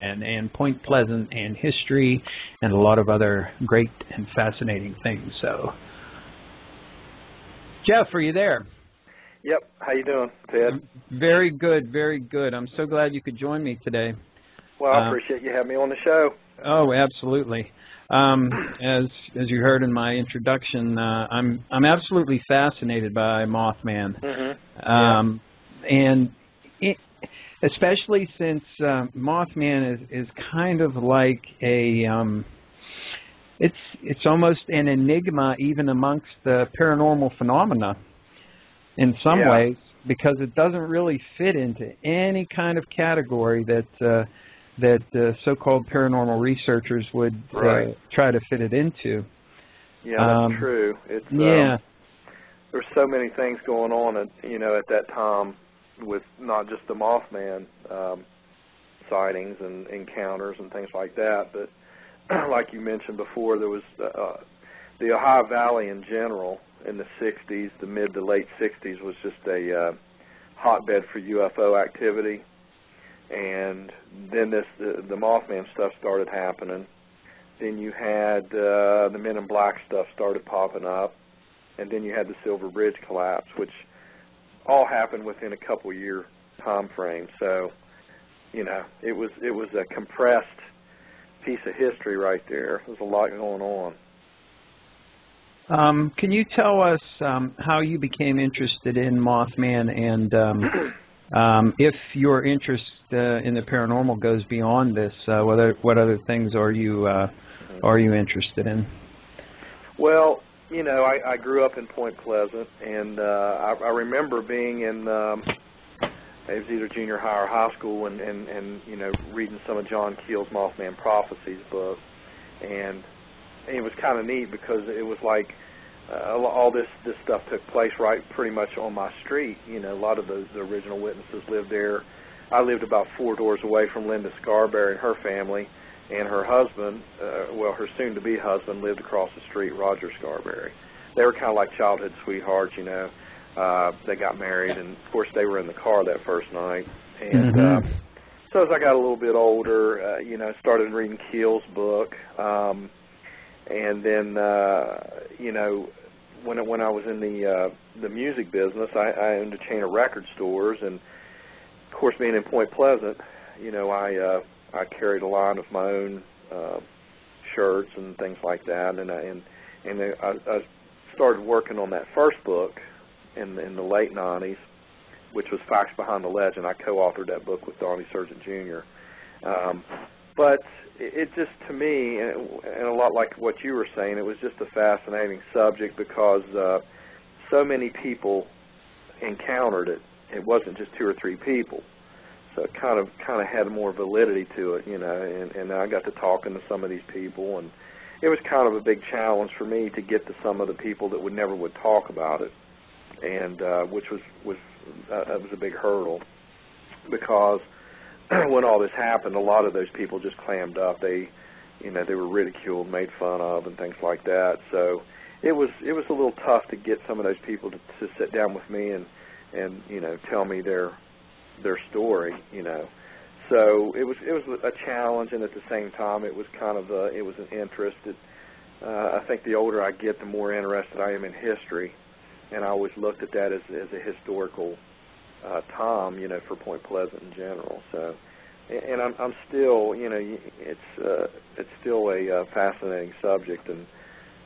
and Point Pleasant and history and a lot of other great and fascinating things. So, Jeff, are you there? Yep. How you doing, Ted? Very good, very good. I'm so glad you could join me today. Well, I appreciate you having me on the show. Oh, absolutely. As you heard in my introduction, I'm absolutely fascinated by Mothman, and especially since Mothman is kind of like a it's almost an enigma even amongst the paranormal phenomena in some ways, because it doesn't really fit into any kind of category that so-called paranormal researchers would try to fit it into. Yeah, that's true. It's there's so many things going on at that time with not just the Mothman sightings and encounters and things like that, but like you mentioned before, there was the Ohio Valley in general in the 60s, the mid to late 60s, was just a hotbed for UFO activity. And then the Mothman stuff started happening. Then you had the Men in Black stuff started popping up. And then you had the Silver Bridge collapse, which all happened within a couple-year time frame. So, it was a compressed piece of history right there. There's a lot going on. Can you tell us how you became interested in Mothman, and if your interest in the paranormal goes beyond this, what other things are you interested in? Well, I grew up in Point Pleasant, and I remember being in it was either junior high or high school, and reading some of John Keel's Mothman Prophecies book, and it was kind of neat because it was like all this stuff took place right pretty much on my street. A lot of the original witnesses lived there. I lived about 4 doors away from Linda Scarberry and her family, and her husband, her soon-to-be husband, lived across the street, Roger Scarberry. They were kind of like childhood sweethearts, They got married, and, of course, they were in the car that first night. And so as I got a little bit older, started reading Keel's book. And then, when I was in the music business, I owned a chain of record stores, and of course, being in Point Pleasant, I carried a line of my own shirts and things like that, and I started working on that first book in the late '90s, which was Facts Behind the Legend. I co-authored that book with Donnie Surgeon Jr. But it just, to me, and a lot like what you were saying, it was just a fascinating subject because so many people encountered it. It wasn't just 2 or 3 people, so it kind of had more validity to it, And I got to talking to some of these people, and it was kind of a big challenge for me to get to some of the people that never would talk about it, and which was a big hurdle because when all this happened, a lot of those people just clammed up. They were ridiculed, made fun of, and things like that. So it was a little tough to get some of those people to sit down with me and tell me their story. So it was a challenge, and at the same time, it was kind of it was an interest. I think the older I get, the more interested I am in history, and I always looked at that as a historical time, for Point Pleasant in general. So, and I'm still, it's still a fascinating subject, and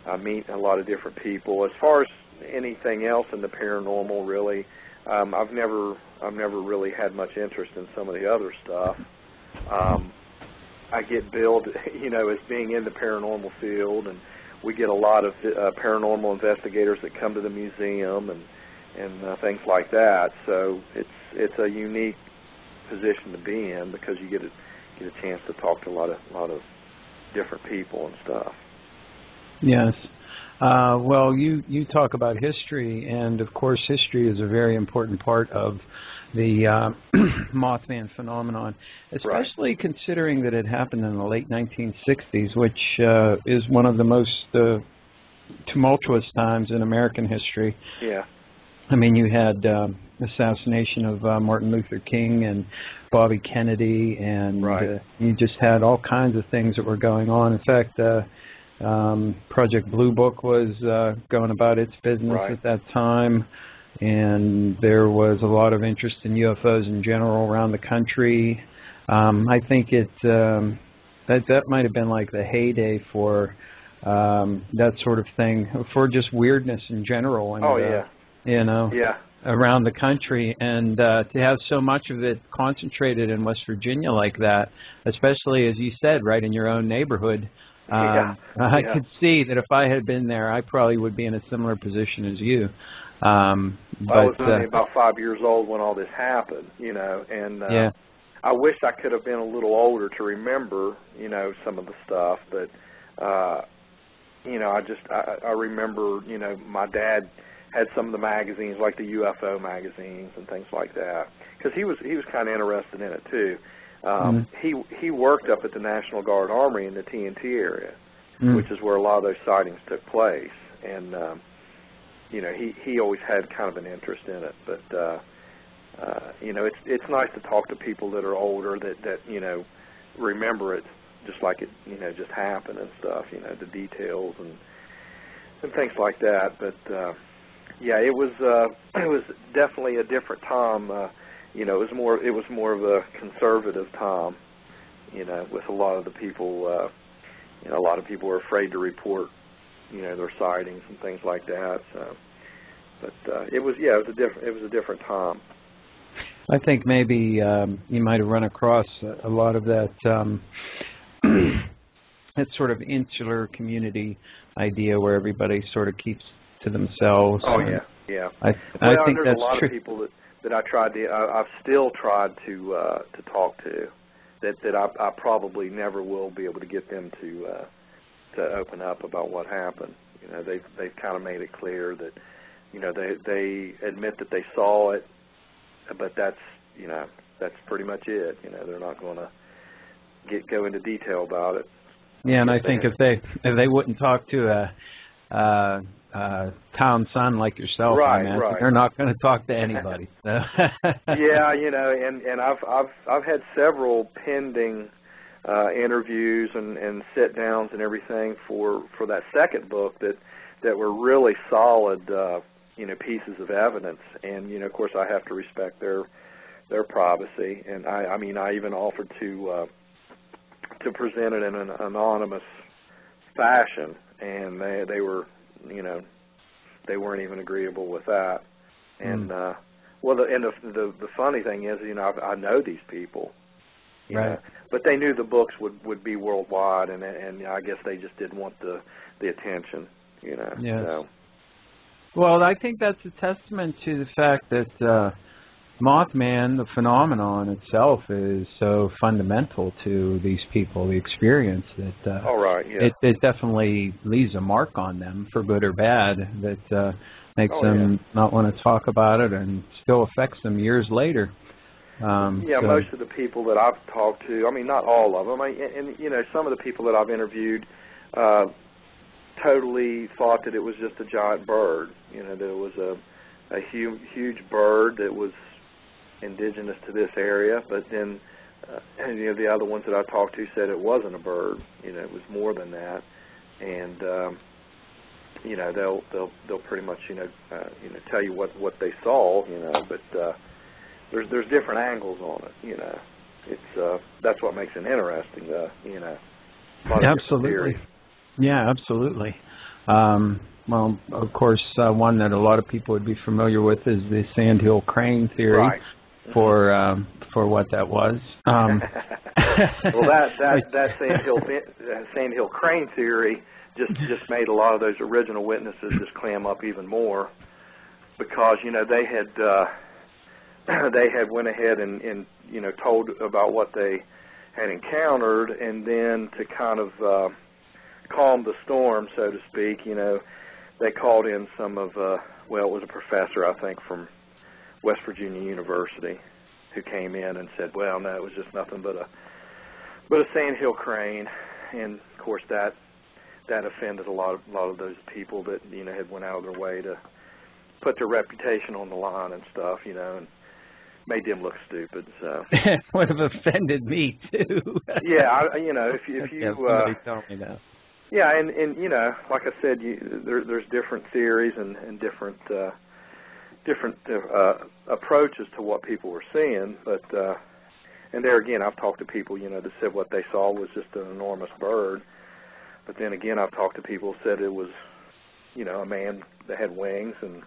I meet a lot of different people. As far as anything else in the paranormal, really, I've never really had much interest in some of the other stuff. I get billed, as being in the paranormal field, and we get a lot of paranormal investigators that come to the museum and things like that. So it's a unique position to be in because you get a chance to talk to a lot of different people and stuff. Yes. Well, you talk about history, and of course history is a very important part of the Mothman phenomenon, especially considering that it happened in the late 1960s, which is one of the most tumultuous times in American history. Yeah. I mean, you had assassination of Martin Luther King and Bobby Kennedy, and you just had all kinds of things that were going on. In fact, Project Blue Book was going about its business at that time, and there was a lot of interest in UFOs in general around the country. I think that might have been like the heyday for that sort of thing, for just weirdness in general. And, around the country, and to have so much of it concentrated in West Virginia like that, especially, as you said, right in your own neighborhood. I could see that if I had been there, I probably would be in a similar position as you. I was only about 5 years old when all this happened, and I wish I could have been a little older to remember, some of the stuff, but, I remember, my dad had some of the magazines, like the UFO magazines and things like that, because he was kind of interested in it too. He worked up at the National Guard Armory in the TNT area, which is where a lot of those sightings took place, and he always had kind of an interest in it. But it's nice to talk to people that are older that remember it just like it just happened and stuff, the details and things like that. But it was definitely a different time. It was more of a conservative time, with a lot of the people. A lot of people were afraid to report, their sightings and things like that. So, but it was a different time. I think maybe you might have run across a lot of that that sort of insular community idea where everybody sort of keeps to themselves. Oh yeah. I think there's that's a lot true. of people that I've still tried to talk to that I probably never will be able to get them to open up about what happened. They've kind of made it clear that they admit that they saw it, but that's pretty much it. They're not going to go into detail about it. Yeah, and I think if they wouldn't talk to a town son like yourself, they're not going to talk to anybody. Yeah, and I've had several pending interviews and sit downs and everything for that second book that were really solid pieces of evidence, and of course I have to respect their privacy, and I even offered to present it in an anonymous fashion, and they were they weren't even agreeable with that. And the funny thing is, I know these people, right? But they knew the books would be worldwide, and I guess they just didn't want the attention, Yes. So. Well, I think that's a testament to the fact that Mothman, the phenomenon itself, is so fundamental to these people, the experience that it definitely leaves a mark on them, for good or bad, that makes them not want to talk about it, and still affects them years later. Most of the people that I've talked to, not all of them, and some of the people that I've interviewed totally thought that it was just a giant bird, that it was a huge bird that was indigenous to this area, but then the other ones that I talked to said it wasn't a bird, it was more than that, and they'll pretty much tell you what they saw, but there's different angles on it, it's that's what makes it interesting, Absolutely. Yeah, absolutely. Well, of course, one that a lot of people would be familiar with is the sandhill crane theory. Right. For what that was. Well, that sandhill crane theory just made a lot of those original witnesses just clam up even more, because they had went ahead and told about what they had encountered, and then to kind of calm the storm, so to speak, they called in some of it was a professor, I think, from West Virginia University, who came in and said, well, no, it was just nothing but a sandhill crane. And of course that offended a lot of those people that had went out of their way to put their reputation on the line and stuff, and made them look stupid. So would have offended me too. Yeah, if you somebody told me that. Yeah, and like I said, there's different theories and different approaches to what people were seeing, but and there again, I've talked to people, that said what they saw was just an enormous bird, but then again, I've talked to people who said it was, a man that had wings and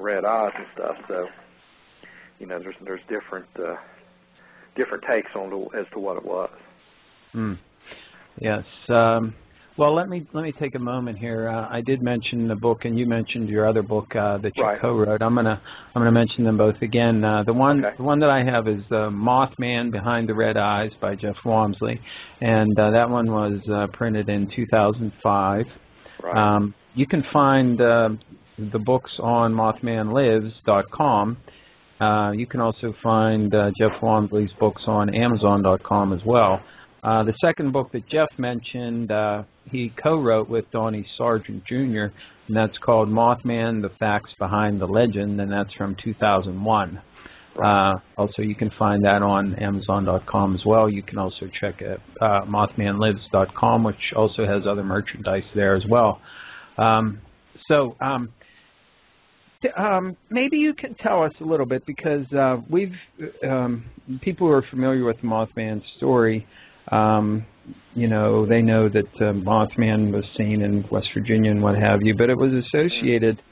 red eyes and stuff. So, there's different takes on as to what it was. Yes. Well, let me take a moment here. I did mention the book, and you mentioned your other book that you co-wrote. I'm gonna mention them both again. The one that I have is Mothman Behind the Red Eyes by Jeff Walmsley, and that one was printed in 2005. Right. You can find the books on MothmanLives.com. You can also find Jeff Walmsley's books on Amazon.com as well. The second book that Jeff mentioned, he co-wrote with Donnie Sargent Jr., and that's called Mothman, The Facts Behind the Legend, and that's from 2001. Also, you can find that on Amazon.com as well. You can also check it MothmanLives.com, which also has other merchandise there as well. Maybe you can tell us a little bit, because people who are familiar with the Mothman story, they know that Mothman was seen in West Virginia and what have you, but it was associated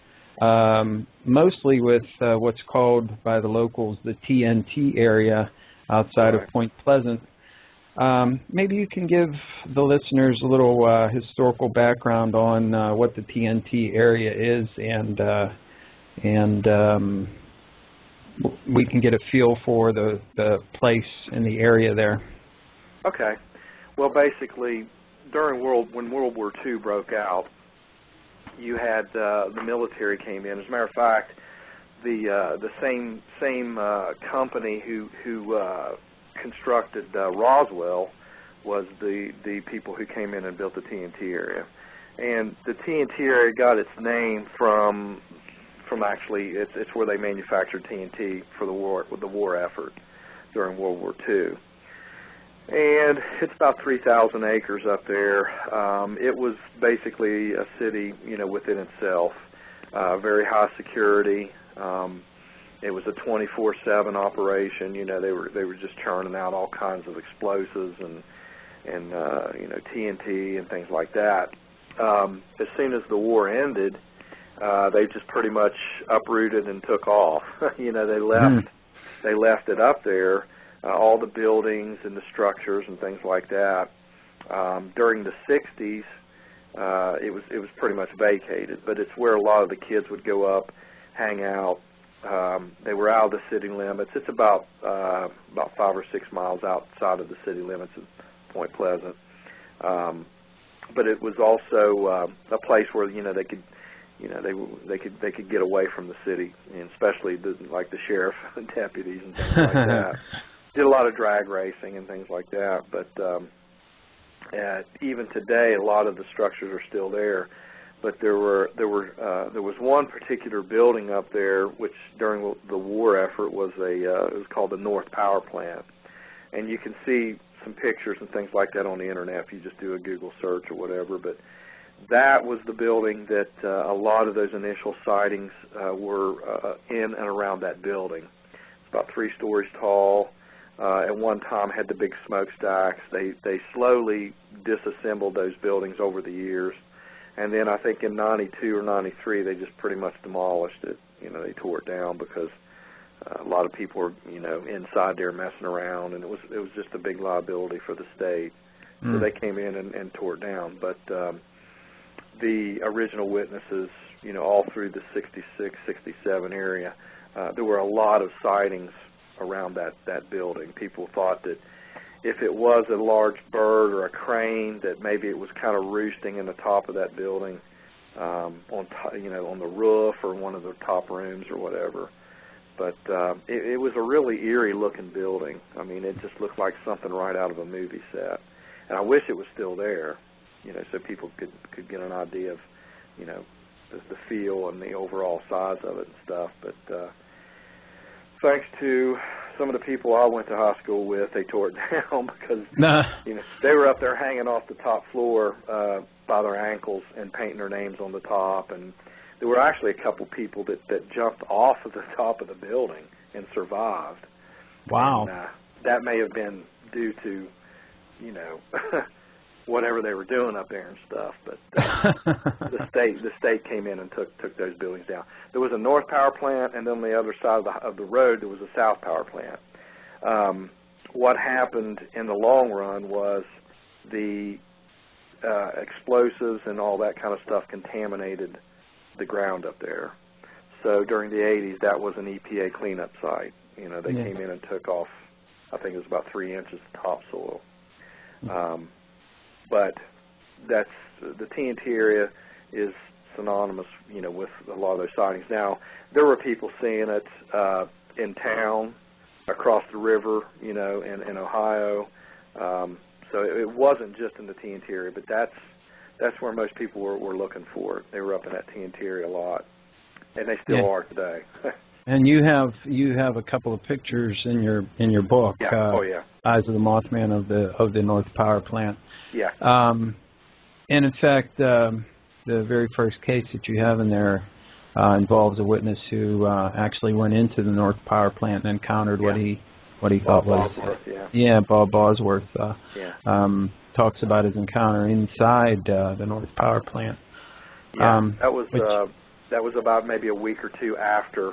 mostly with what's called by the locals the TNT area outside of Point Pleasant. Maybe you can give the listeners a little historical background on what the TNT area is, and we can get a feel for the place and the area there. Okay. Well, basically, when World War II broke out, you had the military came in. As a matter of fact, the same company who constructed Roswell was the people who came in and built the TNT area. And the TNT area got its name from actually it's where they manufactured TNT for the war effort during World War II. And it's about 3,000 acres up there. It was basically a city, within itself. Very high security. It was a 24/7 operation. They were just churning out all kinds of explosives and TNT and things like that. As soon as the war ended, they just pretty much uprooted and took off. They left it up there. All the buildings and the structures and things like that. During the 60s, it was pretty much vacated, but it's where a lot of the kids would go up, hang out. They were out of the city limits. It's about 5 or 6 miles outside of the city limits of Point Pleasant. But it was also a place where they could. They could get away from the city, and especially the sheriff and deputies and things like that. Did a lot of drag racing and things like that, but even today, a lot of the structures are still there. But there was one particular building up there, which during the war effort was it was called the North Power Plant, and you can see some pictures and things like that on the internet if you just do a Google search or whatever. But that was the building that a lot of those initial sightings were in and around that building. It's about 3 stories tall. At one time had the big smokestacks. They slowly disassembled those buildings over the years. And then I think in 92 or 93 they just pretty much demolished it. They tore it down because a lot of people were, inside there messing around, and it was just a big liability for the state. So they came in and tore it down. But the original witnesses, all through the 66, 67 area, there were a lot of sightings around that building. People thought that if it was a large bird or a crane, that maybe it was kind of roosting in the top of that building, on the roof or one of the top rooms or whatever. But it was a really eerie looking building. I mean, it just looked like something right out of a movie set. And I wish it was still there, so people could get an idea of, the feel and the overall size of it and stuff. But thanks to some of the people I went to high school with, they tore it down because they were up there hanging off the top floor by their ankles and painting their names on the top. And there were actually a couple people that jumped off of the top of the building and survived. Wow. And, that may have been due to, whatever they were doing up there and stuff. But the state came in and took those buildings down. There was a north power plant, and then on the other side of the road there was a south power plant. What happened in the long run was the explosives and all that kind of stuff contaminated the ground up there. So during the 80s, that was an EPA cleanup site. They came in and took off, I think it was about 3 inches of topsoil. But that's the TNT area is synonymous, with a lot of those sightings. Now, there were people seeing it in town, across the river, in Ohio. So it wasn't just in the TNT area, but that's where most people were looking for it. They were up in that TNT area a lot, and they still are today. And you have a couple of pictures in your book. Yeah. Eyes of the Mothman of the North Power Plant. Yeah. And in fact, the very first case that you have in there involves a witness who actually went into the North Power Plant and encountered what he thought was Bob Bosworth. Talks about his encounter inside the North Power Plant. Yeah, that was about maybe a week or two after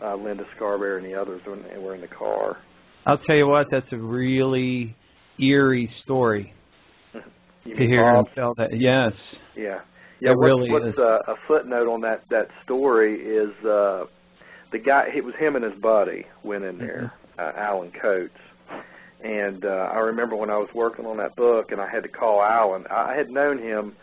Linda Scarberry and the others were in the car. I'll tell you what, that's a really eerie story to hear him tell that. Yes. Yeah. It really what's is. A footnote on that story is the guy. It was him and his buddy went in there, Alan Coates. And I remember when I was working on that book, and I had to call Alan. I had known him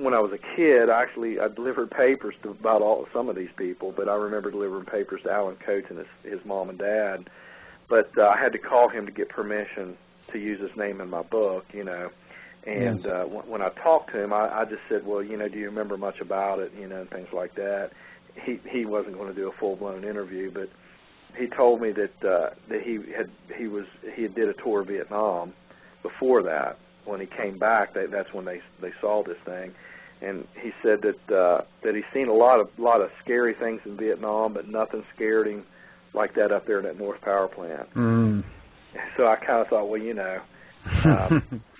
when I was a kid. I delivered papers to about some of these people, but I remember delivering papers to Alan Coates and his mom and dad. But I had to call him to get permission to use his name in my book, And when I talked to him, I just said, well, do you remember much about it, and things like that. He wasn't going to do a full-blown interview, but he told me that he had did a tour of Vietnam before that. When he came back, that's when they saw this thing, and he said that he's seen a lot of scary things in Vietnam, but nothing scared him like that up there in that North Power Plant. So I kind of thought, well,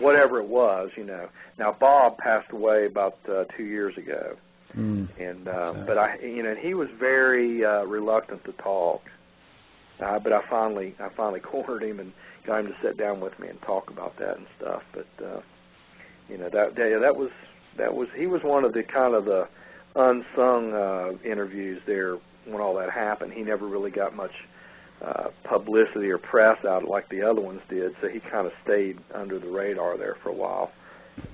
whatever it was, Now Bob passed away about 2 years ago, and but he was very reluctant to talk. But I finally cornered him and got him to sit down with me and talk about that and stuff. But that was he was one of the kind of the unsung interviews there when all that happened. He never really got much publicity or press out like the other ones did, so he kind of stayed under the radar there for a while.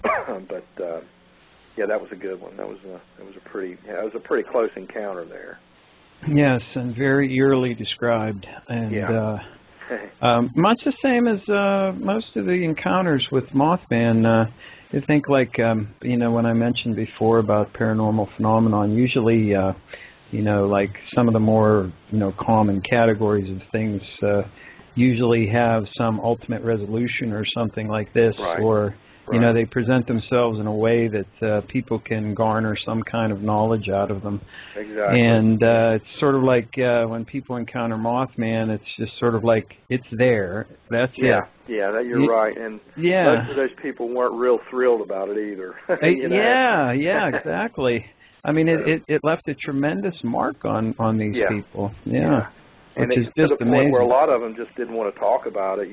But that was a good one. That was a pretty close encounter there. Yes, and very eerily described, and much the same as most of the encounters with Mothman. You think like when I mentioned before about paranormal phenomenon, usually like some of the more common categories of things usually have some ultimate resolution or something like this, or they present themselves in a way that people can garner some kind of knowledge out of them. Exactly. And it's sort of like when people encounter Mothman, it's just sort of like it's there. That's it. Yeah, you're right. And most of those people weren't real thrilled about it either. Yeah, exactly. I mean, it left a tremendous mark on these people. Yeah. And which is to just the point amazing. where a lot of them just didn't want to talk about it.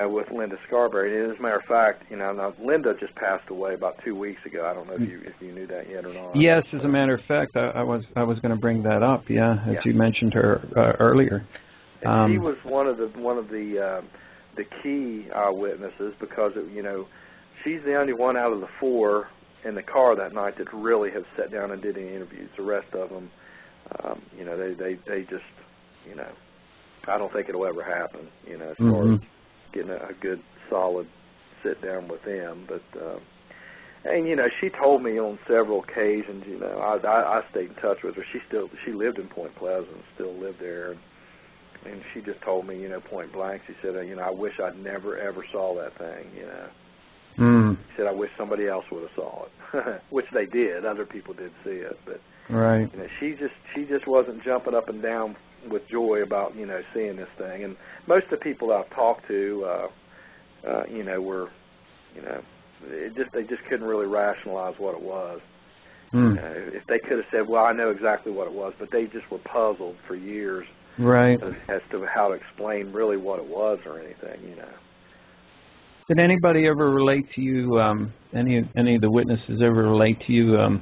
With Linda Scarberry. And as a matter of fact, now Linda just passed away about 2 weeks ago. I don't know if you knew that yet or not. Yes, as a matter of fact, I was going to bring that up. As you mentioned her earlier. And she was one of the key eyewitnesses because she's the only one out of the four in the car that night that really have sat down and did any interviews. The rest of them, they just, I don't think it'll ever happen. As far as getting a good solid sit down with them, but And she told me on several occasions. I stayed in touch with her. She lived in Point Pleasant, still lived there, and she just told me, point blank. She said, I wish I'd never ever saw that thing. She said, I wish somebody else would have saw it, which they did. Other people did see it, but right. She just wasn't jumping up and down with joy about seeing this thing. And most of the people I've talked to, were they just couldn't really rationalize what it was. If they could have said, well, I know exactly what it was, but they just were puzzled for years, right, as to how to explain really what it was or anything. Did anybody ever relate to you? Any of the witnesses ever relate to you?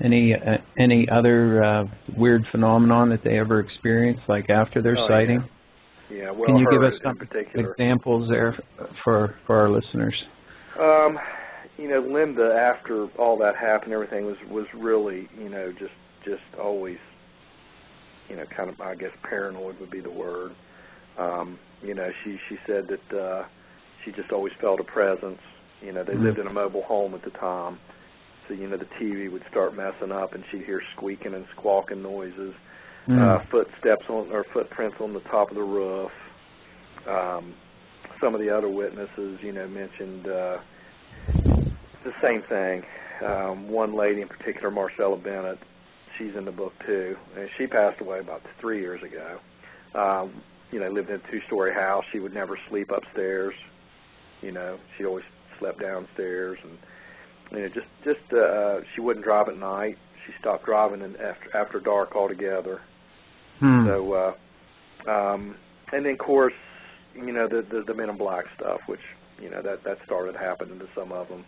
Any other weird phenomenon that they ever experienced, like after their sighting? Yeah. Well, can you give us some particular examples there for our listeners? Linda, after all that happened, everything was really, just always, kind of, I guess, paranoid would be the word. She said that she just always felt a presence. They lived in a mobile home at the time, so the TV would start messing up, and she'd hear squeaking and squawking noises, footsteps or footprints on the top of the roof. Some of the other witnesses, mentioned the same thing. One lady in particular, Marcella Bennett, she's in the book too, and she passed away about 3 years ago. Lived in a 2-story house. She would never sleep upstairs. She always slept downstairs, and she wouldn't drive at night. She stopped driving after dark altogether. So, and then of course, the Men in Black stuff, which that started happening to some of them.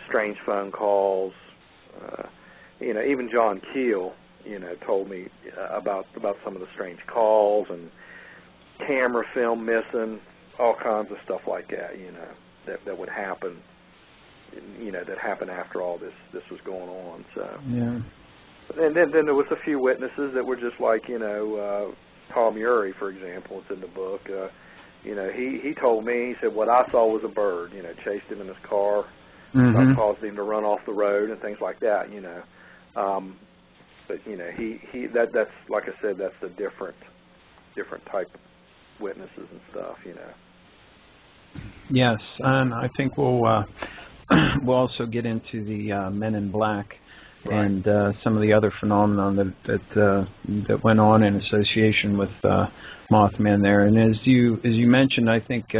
Strange phone calls. Even John Keel, told me about some of the strange calls and camera film missing, all kinds of stuff like that. That would happen. That happened after all this was going on. So yeah. And then there was a few witnesses that were just like Tom Urey, for example. It's in the book. He told me, he said, what I saw was a bird. Chased him in his car. Caused him to run off the road and things like that, but that's like I said, that's the different type of witnesses and stuff, Yes, and I think we'll also get into the Men in Black, right, and some of the other phenomenon that went on in association with Mothman there. And as you mentioned, I think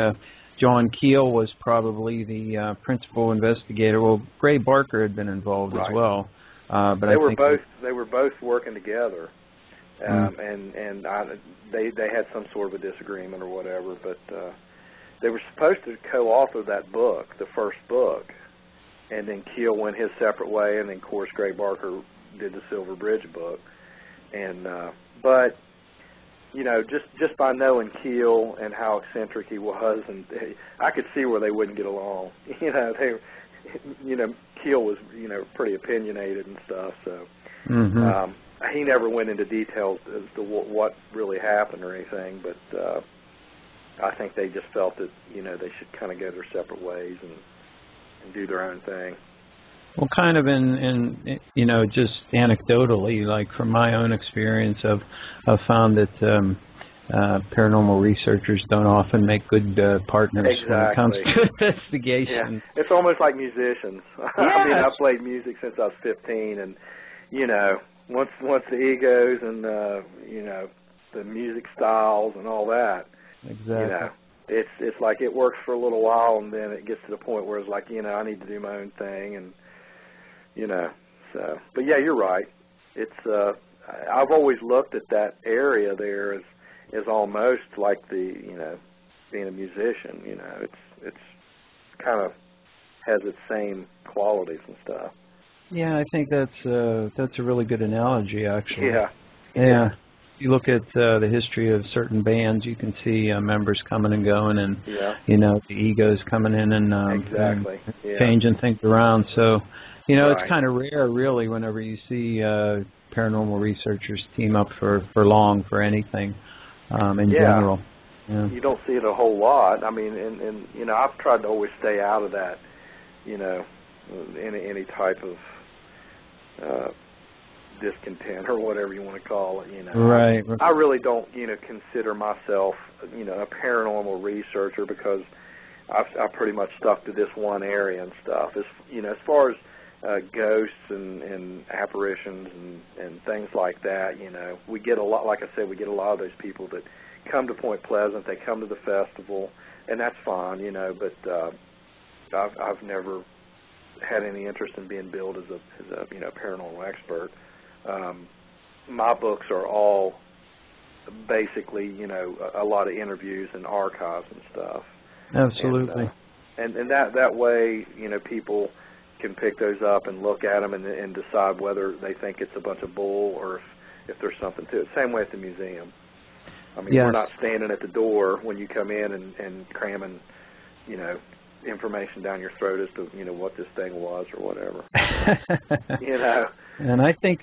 John Keel was probably the principal investigator. Well, Gray Barker had been involved as well, but they were both working together, and they had some sort of a disagreement or whatever. But they were supposed to co-author that book, the first book, and then Keel went his separate way, and then of course Gray Barker did the Silver Bridge book, and but. Just by knowing Keel and how eccentric he was, and I could see where they wouldn't get along. Keel was, pretty opinionated and stuff. So he never went into details as to what really happened or anything. But I think they just felt that they should kind of go their separate ways and do their own thing. Well, kind of in just anecdotally, like from my own experience, I've found that paranormal researchers don't often make good partners when it comes to investigation. Yeah. It's almost like musicians. Yes. I mean, I've played music since I was 15, and once the egos and the music styles and all that, exactly. It's like it works for a little while, and then it gets to the point where it's like I need to do my own thing, and so, but yeah, you're right. It's I've always looked at that area there as almost like being a musician. It's kind of has its same qualities and stuff. Yeah, I think that's a really good analogy, actually. Yeah. You look at the history of certain bands, you can see members coming and going, and the egos coming in and changing things around. So. It's kind of rare, really, whenever you see paranormal researchers team up for anything in general. Yeah. You don't see it a whole lot. I mean, and I've tried to always stay out of that, any type of discontent or whatever you want to call it. Right. I really don't consider myself a paranormal researcher, because I've pretty much stuck to this one area and stuff. As far as ghosts and apparitions and things like that, we get a lot. Like I said, we get a lot of those people that come to Point Pleasant. They come to the festival, and that's fine, But I've never had any interest in being billed as a paranormal expert. My books are all basically a lot of interviews and archives and stuff. Absolutely. And that way people can pick those up and look at them and decide whether they think it's a bunch of bull or if there's something to it. Same way at the museum. I mean, yes. We're not standing at the door when you come in and cramming, information down your throat as to what this thing was or whatever. And I think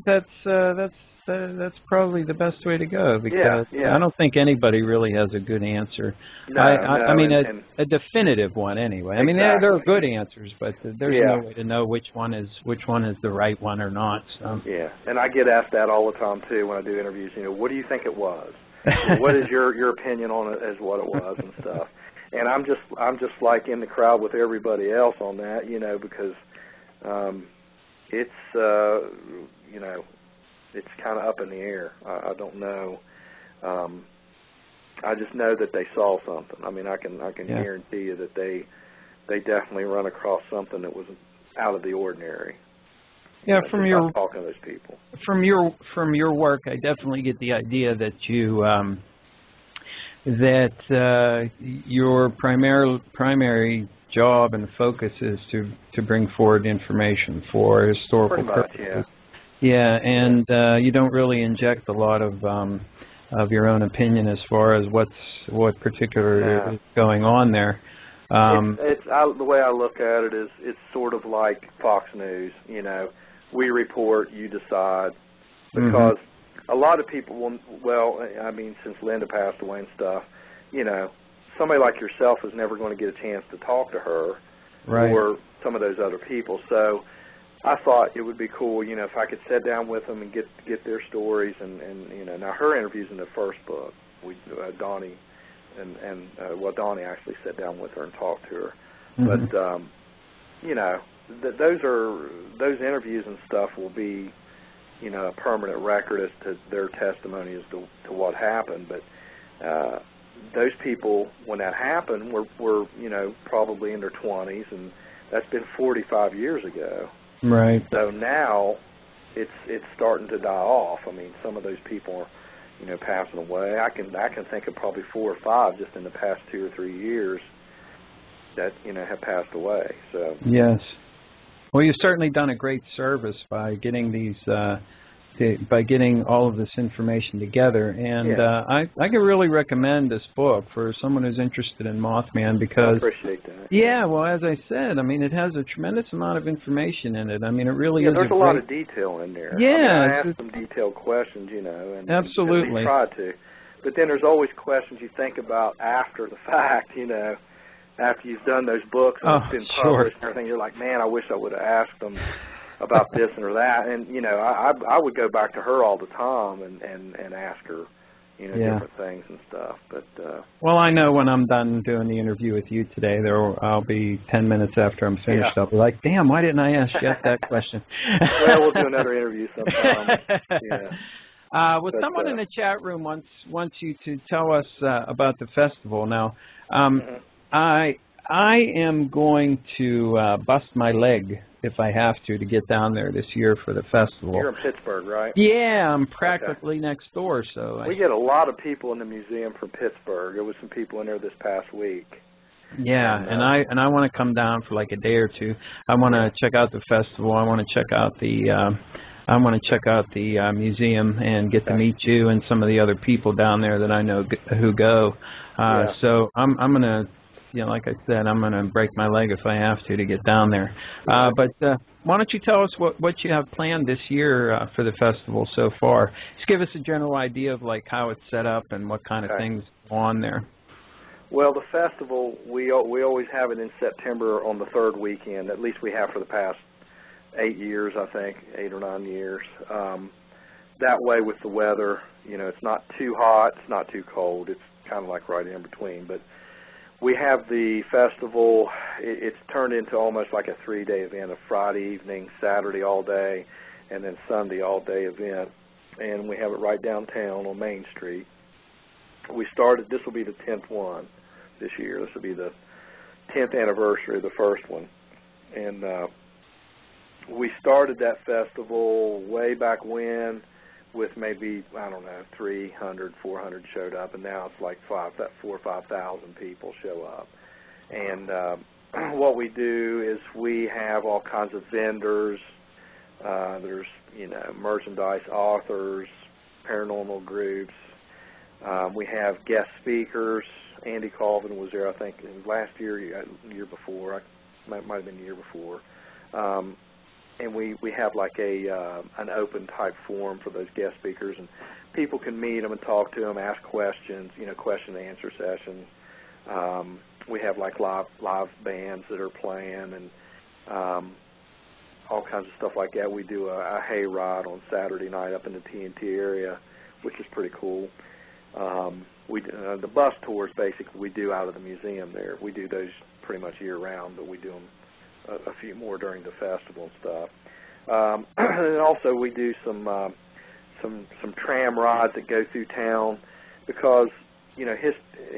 that's probably the best way to go, because I don't think anybody really has a good answer. No, I mean a definitive one anyway. Exactly. I mean there are good answers, but there's no way to know which one is the right one or not. So. Yeah, and I get asked that all the time too when I do interviews. What do you think it was? What is your opinion on it as what it was and stuff? And I'm just like in the crowd with everybody else on that, because it's it's kind of up in the air. I don't know. I just know that they saw something. I mean, I can guarantee you that they definitely run across something that was out of the ordinary. Yeah, from your talking to those people. From your work, I definitely get the idea that you your primary job and focus is to bring forward information for historical purposes. Yeah, and you don't really inject a lot of your own opinion as far as what particular is going on there. The way I look at it is it's sort of like Fox News. We report, you decide, because a lot of people since Linda passed away and stuff, somebody like yourself is never going to get a chance to talk to her, right, or some of those other people. So I thought it would be cool, if I could sit down with them and get their stories, and now her interview's in the first book. Donnie Donnie actually sat down with her and talked to her, but those interviews and stuff will be, a permanent record as to their testimony as to what happened. But those people, when that happened, were probably in their 20s, and that's been 45 years ago. Right. So now it's starting to die off. I mean, some of those people are, passing away. I can think of probably 4 or 5 just in the past 2 or 3 years that have passed away. So yes. Well, you've certainly done a great service by getting these, by getting all of this information together, and I can really recommend this book for someone who's interested in Mothman, because I appreciate that. Yeah, well, as I said, I mean, it has a tremendous amount of information in it. I mean, it really is. There's a lot of detail in there. Yeah, I asked some detailed questions, and absolutely try to, but then there's always questions you think about after the fact, after you've done those books and it's been published and everything. You're like, man, I wish I would have asked them about this or that. And, I would go back to her all the time and ask her, different things and stuff. But well, I know when I'm done doing the interview with you today, I'll be 10 minutes after I'm finished. I'll be like, damn, why didn't I ask Jeff that question? Well, we'll do another interview sometime. Well, someone in the chat room wants you to tell us about the festival. Now, I am going to bust my leg if I have to get down there this year for the festival. You're in Pittsburgh, right? Yeah, I'm practically next door. So we get a lot of people in the museum from Pittsburgh. There was some people in there this past week. Yeah, and I want to come down for like a day or two. I want to check out the festival. I want to check out the museum and get to meet you and some of the other people down there that I know who go. So I'm gonna. Like I said, I'm going to break my leg if I have to get down there. But why don't you tell us what you have planned this year for the festival so far? Just give us a general idea of like how it's set up and what kind of things go on there. Well, the festival, we always have it in September on the third weekend. At least we have for the past 8 years, I think, 8 or 9 years. That way with the weather, it's not too hot, it's not too cold. It's kind of like right in between. But we have the festival. It's turned into almost like a 3-day event, a Friday evening, Saturday all day, and then Sunday all day event. And we have it right downtown on Main Street. We started, this will be the 10th one this year. This will be the 10th anniversary of the first one. And we started that festival way back when with maybe, 300, 400 showed up, and now it's like 4,000 or 5,000 people show up. And what we do is we have all kinds of vendors. There's, merchandise, authors, paranormal groups. We have guest speakers. Andy Colvin was there, I think, last year, year before. Might have been the year before. And we have like an open type forum for those guest speakers, and people can meet them and talk to them, ask questions, question and answer sessions. We have like live bands that are playing, and all kinds of stuff like that. We do a hayride on Saturday night up in the TNT area, which is pretty cool. The bus tours, basically, we do out of the museum there. We do those pretty much year-round, but we do them a few more during the festival and stuff. And also we do some tram rides that go through town because,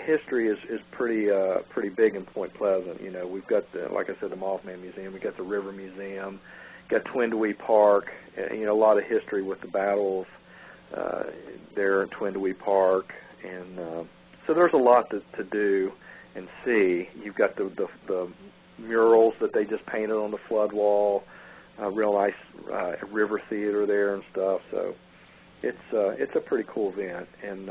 history is pretty big in Point Pleasant. We've got, like I said, the Mothman Museum. We've got the River Museum. Got Twin-Dewey Park. A lot of history with the battles there at Twin-Dewey Park. And so there's a lot to do and see. You've got the murals that they just painted on the flood wall, real nice river theater there and stuff. So it's a pretty cool event, and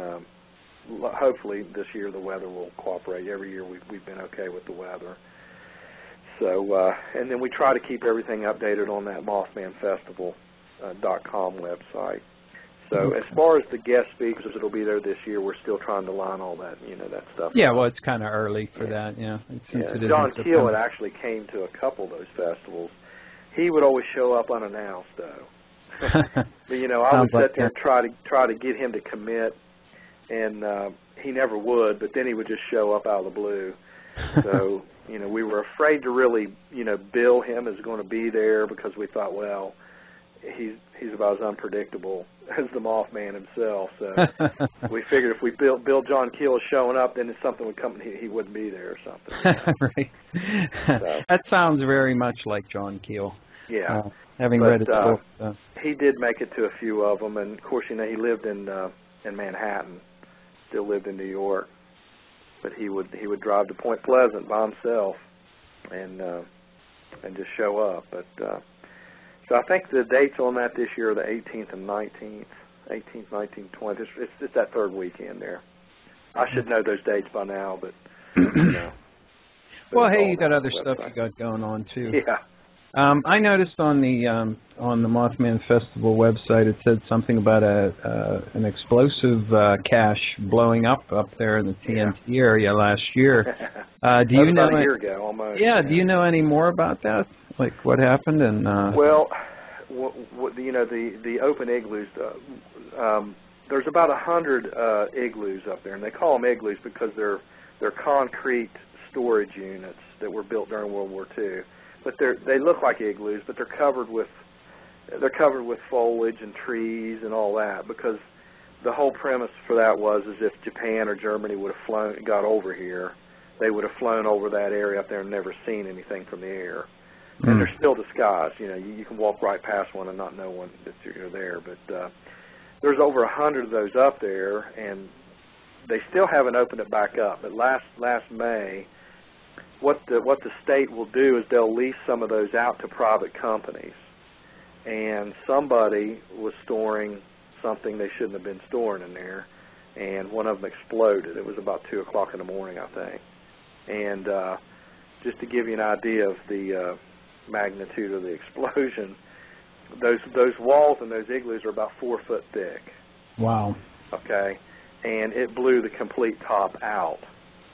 hopefully this year the weather will cooperate. Every year we've been okay with the weather. So and then we try to keep everything updated on that MothmanFestival.com website. So as far as the guest speakers that'll be there this year, we're still trying to line all that, that stuff. Yeah, well, it's kind of early for that, John Keel had actually came to a couple of those festivals. He would always show up unannounced, though. But, I would sit there and try to get him to commit, and he never would, but then he would just show up out of the blue. So, we were afraid to really, bill him as going to be there because we thought, well, he's about as unpredictable as the Mothman himself. So we figured if we Bill John Keel is showing up, then something would come. He wouldn't be there or something. Right. So. That sounds very much like John Keel. Yeah. Having read his book. He did make it to a few of them, and of course, he lived in Manhattan, still lived in New York, but he would drive to Point Pleasant by himself and just show up, but. So I think the dates on that this year are the 18th and 19th, 18th, 19th, 20th. It's that third weekend there. I should know those dates by now, but, Well, hey, you got other stuff you got going on, too. Yeah. I noticed on the Mothman Festival website it said something about an explosive cache blowing up there in the TNT area last year. Do you know? About a year ago, almost. Yeah. Do you know any more about that? Like what happened? And well, the open igloos. There's about 100 igloos up there, and they call them igloos because they're concrete storage units that were built during World War II. But they look like igloos, but they're covered with foliage and trees and all that, because the whole premise for that was is if Japan or Germany would have got over here, they would have flown over that area up there and never seen anything from the air. And they're still disguised. You can walk right past one and not know one that you're there. But there's over 100 of those up there, and they still haven't opened it back up. But last May, what the state will do is they'll lease some of those out to private companies. And somebody was storing something they shouldn't have been storing in there, and one of them exploded. It was about 2 o'clock in the morning, I think. And just to give you an idea of the magnitude of the explosion, those walls and those igloos are about 4 foot thick. Wow. Okay, and it blew the complete top out.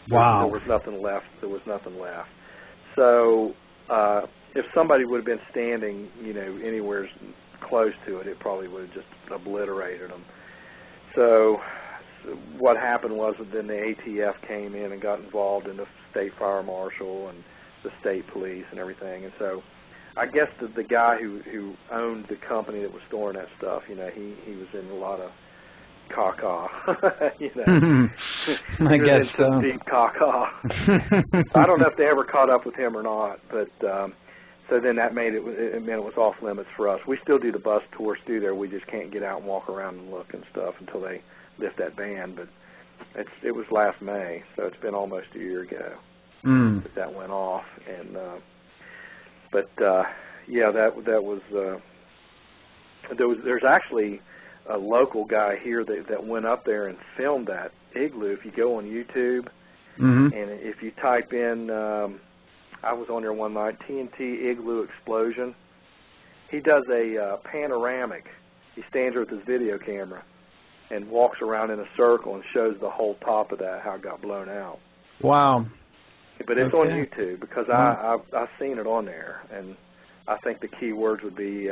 Wow. There was nothing left. There was nothing left. So if somebody would have been standing, anywhere close to it, it probably would have just obliterated them. So what happened was that then the ATF came in and got involved in the state fire marshal and the state police and everything. And so I guess the guy who owned the company that was storing that stuff, he was in a lot of caca. I guess so. Deep caca. I don't know if they ever caught up with him or not, but so then that meant it was off limits for us. We still do the bus tours through there. We just can't get out and walk around and look and stuff until they lift that ban. But it was last May, so it's been almost a year ago that went off. And there's actually a local guy here that went up there and filmed that igloo. If you go on YouTube and if you type in, I was on there one night, TNT igloo explosion. He does a panoramic. He stands there with his video camera and walks around in a circle and shows the whole top of that, how it got blown out. Wow. But it's on YouTube because I've seen it on there, and I think the key words would be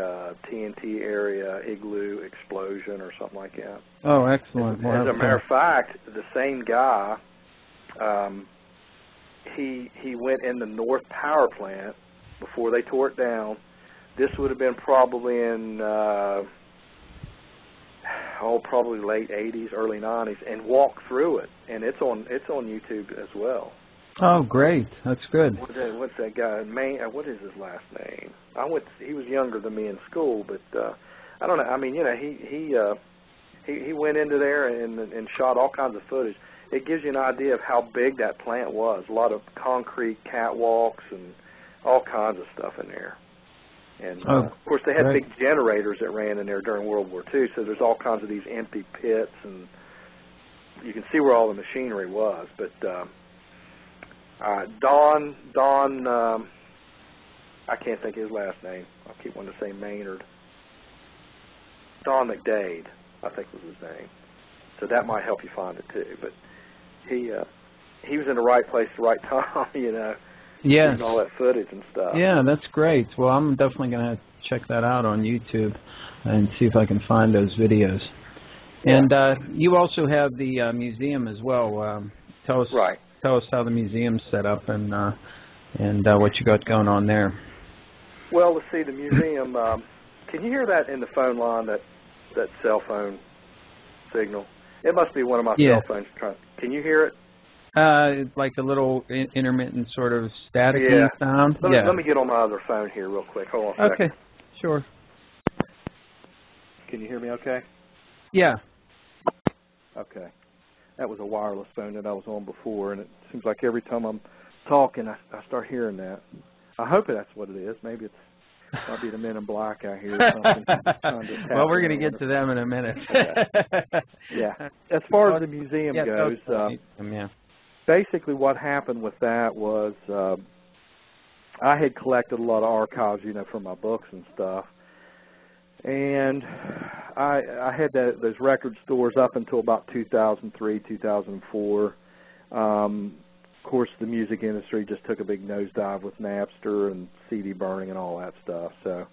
TNT area igloo explosion or something like that. Oh, excellent. As a matter of fact, the same guy, he went in the North Power Plant before they tore it down. This would have been probably in probably late 80s, early 90s, and walked through it, and it's on YouTube as well. Oh, great. That's good. What's that guy? What is his last name? He was younger than me in school, but I don't know. I mean, he went into there and shot all kinds of footage. It gives you an idea of how big that plant was. A lot of concrete catwalks and all kinds of stuff in there. And of course, they had big generators that ran in there during World War II. So there's all kinds of these empty pits, and you can see where all the machinery was. But Don, I can't think of his last name. I'll keep wanting to say Maynard. Don McDade, I think was his name. So that might help you find it too. But he was in the right place at the right time, Yes. all that footage and stuff. Yeah, that's great. Well, I'm definitely going to check that out on YouTube and see if I can find those videos. Yeah. And you also have the museum as well. Tell us how the museum's set up and what you got going on there. Well, let's see, the museum, can you hear that in the phone line, that cell phone signal? It must be one of my cell phones. Can you hear it? Like a little intermittent sort of staticky sound. Let me get on my other phone here real quick. Hold on a second. Okay, sure. Can you hear me okay? Yeah. Okay. That was a wireless phone that I was on before, and it seems like every time I'm talking, I start hearing that. I hope that's what it is. Maybe might be the Men in Black out here or something. Well, we're going to get to them in a minute. Yeah. As far as the museum goes, basically what happened with that was I had collected a lot of archives, from my books and stuff. And I had those record stores up until about 2003, 2004. Of course, the music industry just took a big nosedive with Napster and CD burning and all that stuff. So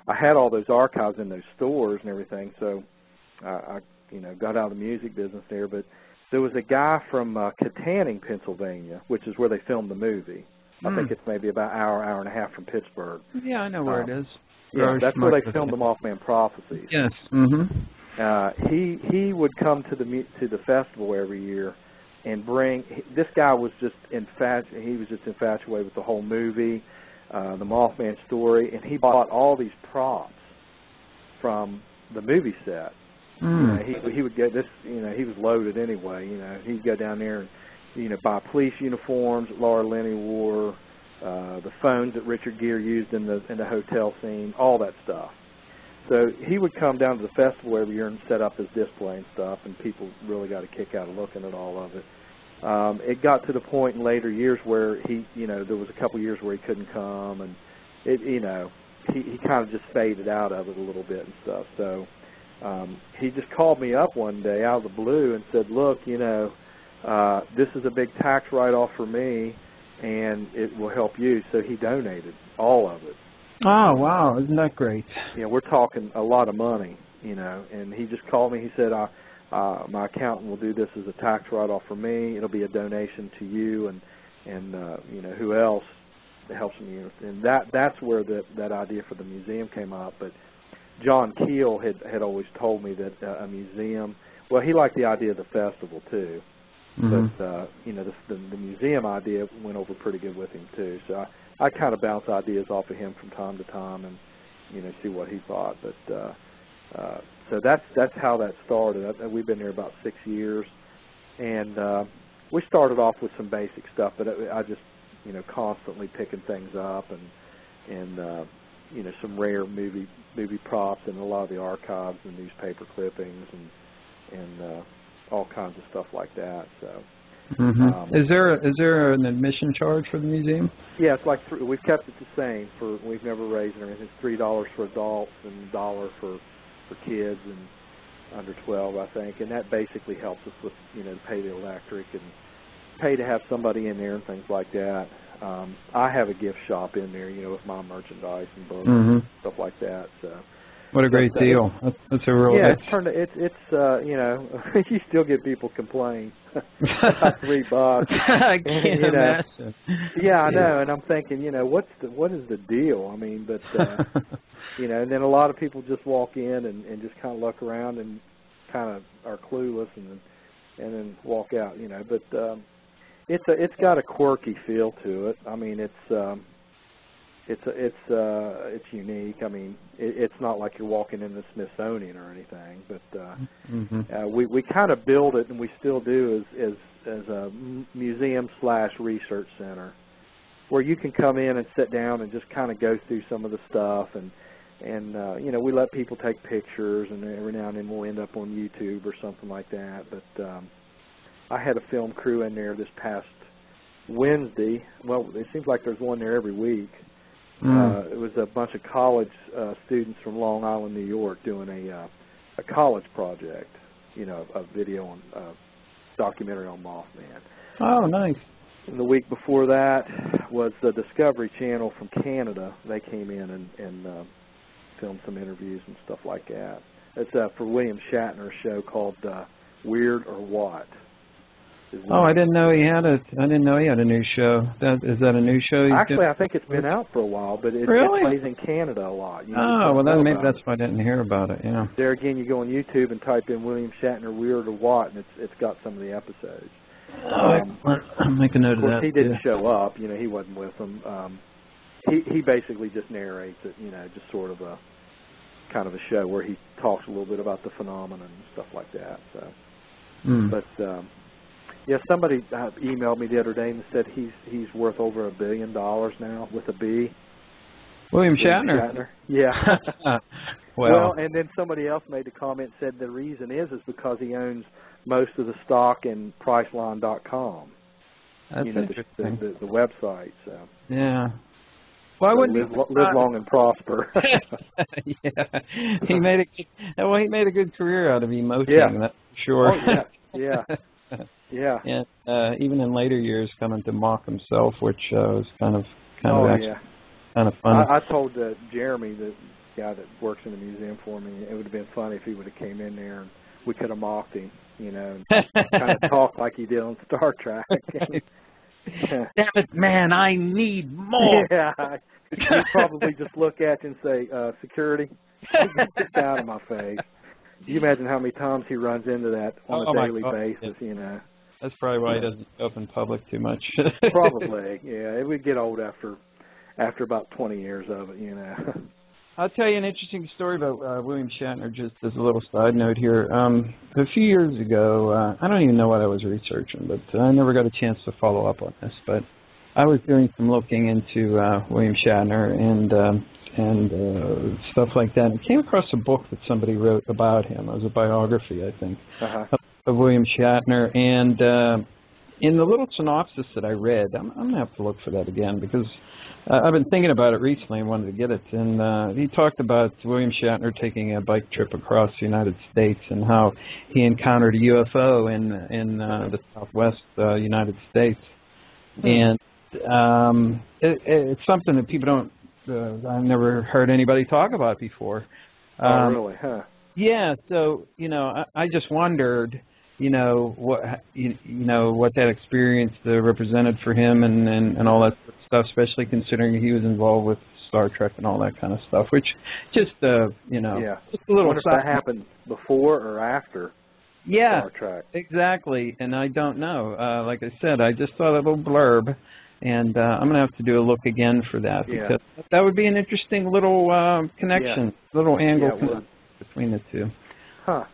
I had all those archives in those stores and everything. So I got out of the music business there. But there was a guy from Katanning, Pennsylvania, which is where they filmed the movie. I think it's maybe about an hour and a half from Pittsburgh. Yeah, I know where it is. Yeah, that's where they filmed the Mothman Prophecies. Yes. He would come to the festival every year and bring. This guy was just infatuated with the whole movie, the Mothman story, and he bought all these props from the movie set. He would get this. He was loaded anyway. He'd go down there and buy police uniforms that Laura Linney wore. The phones that Richard Gere used in the hotel scene, all that stuff. So he would come down to the festival every year and set up his display and stuff, and people really got a kick out of looking at all of it. It got to the point in later years where there was a couple years where he couldn't come, and he kind of just faded out of it a little bit and stuff. So he just called me up one day out of the blue and said, "Look, this is a big tax write-off for me, and it will help you. So he donated all of it. Oh, wow. Isn't that great? Yeah, we're talking a lot of money, and he just called me. He said, my accountant will do this as a tax write-off for me. It'll be a donation to you and who else helps me. And that's where that idea for the museum came up. But John Keel had always told me that a museum, well, he liked the idea of the festival too. Mm-hmm. But the museum idea went over pretty good with him too. So I kind of bounce ideas off of him from time to time and see what he thought. But so that's how that started. We've been there about 6 years, and we started off with some basic stuff, but I just constantly picking things up and some rare movie props and a lot of the archives and newspaper clippings and all kinds of stuff like that. So, mm-hmm. Is there an admission charge for the museum? Yeah, it's like we've kept it the same. We've never raised it or anything. It's $3 for adults and $1 for kids and under 12, I think, and that basically helps us with pay the electric and pay to have somebody in there and things like that. I have a gift shop in there, with my merchandise and books mm-hmm. and stuff like that. So. What a great deal! That's a real. Yeah, it's you still get people complain about $3. I can't imagine. Yeah, I know, and I'm thinking, what is the deal? I mean, but and then a lot of people just walk in and just kind of look around and kind of are clueless and then walk out, But it's got a quirky feel to it. I mean, it's unique. I mean, it's not like you're walking in the Smithsonian or anything, but mm-hmm. We kind of build it, and we still do as a museum/research center, where you can come in and sit down and just kind of go through some of the stuff, and we let people take pictures, and every now and then we'll end up on YouTube or something like that. But I had a film crew in there this past Wednesday. Well, it seems like there's one there every week. It was a bunch of college students from Long Island, New York, doing a college project, a video on documentary on Mothman. Oh, nice. And the week before that was the Discovery Channel from Canada. They came in and filmed some interviews and stuff like that. It's for William Shatner's show called Weird or What. Oh, I didn't know he had a new show. Is that a new show? Actually, I think it's been out for a while, but it plays in Canada a lot. Then maybe that's why I didn't hear about it. Yeah. There again, you go on YouTube and type in William Shatner Weird or What, and it's got some of the episodes. I'll make a note of that. Of course, he didn't show up. He wasn't with them. He basically just narrates it. Just sort of a kind of a show where he talks a little bit about the phenomenon and stuff like that. So, but. Yeah, somebody emailed me the other day and said he's worth over $1 billion now with a B. William Shatner. Yeah. Well, and then somebody else made the comment and said the reason is because he owns most of the stock in Priceline.com. That's interesting. The website. So. Yeah. Why wouldn't live long and prosper? Yeah. He made a good career out of emoting. Yeah. That's for sure. Oh, yeah. Yeah. And even in later years, coming to mock himself, which was kind of funny. I told Jeremy, the guy that works in the museum for me, it would have been funny if he would have came in there and we could have mocked him, and kind of talked like he did on Star Trek. Damn it, man! I need more. Yeah. He'd probably just look at you and say, "Security, get down in my face." You imagine how many times he runs into that on a daily basis, That's probably why he doesn't go up in public too much. Probably, yeah. It would get old after about 20 years of it, I'll tell you an interesting story about William Shatner, just as a little side note here. A few years ago, I don't even know what I was researching, but I never got a chance to follow up on this. But I was doing some looking into William Shatner and stuff like that, and came across a book that somebody wrote about him. It was a biography, I think, of William Shatner, and in the little synopsis that I read, I'm going to have to look for that again because I've been thinking about it recently and wanted to get it. And he talked about William Shatner taking a bike trip across the United States and how he encountered a UFO in the southwest United States. And it's something that people don't, I've never heard anybody talk about before. Oh, really? Huh? Yeah, so, I just wondered, what that experience represented for him and all that stuff, especially considering he was involved with Star Trek and all that kind of stuff, which just, just a little... I wonder if that happened before or after Star Trek. Exactly, and I don't know. Like I said, I just saw that little blurb, and I'm going to have to do a look again for that, because that would be an interesting little connection, little angle between the two. Huh.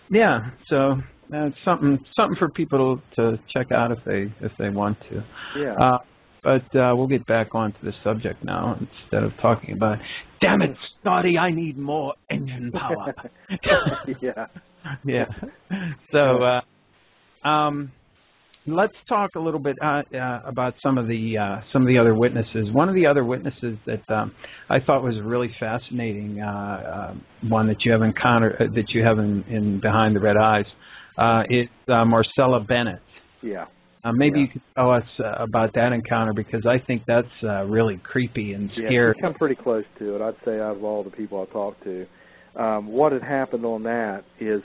Yeah, so that's something for people to check out if they want to. Yeah. But we'll get back onto the subject now instead of talking about, damn it, Snotty, I need more engine power. Yeah. So let's talk a little bit about some of the other witnesses. One of the other witnesses that I thought was a really fascinating one that you have encountered, that you have in Behind the Red Eyes, is Marcella Bennett. Yeah. Maybe you could tell us about that encounter, because I think that's really creepy and scary. Yeah, come pretty close to it. I'd say out of all the people I talked to, what had happened on that is,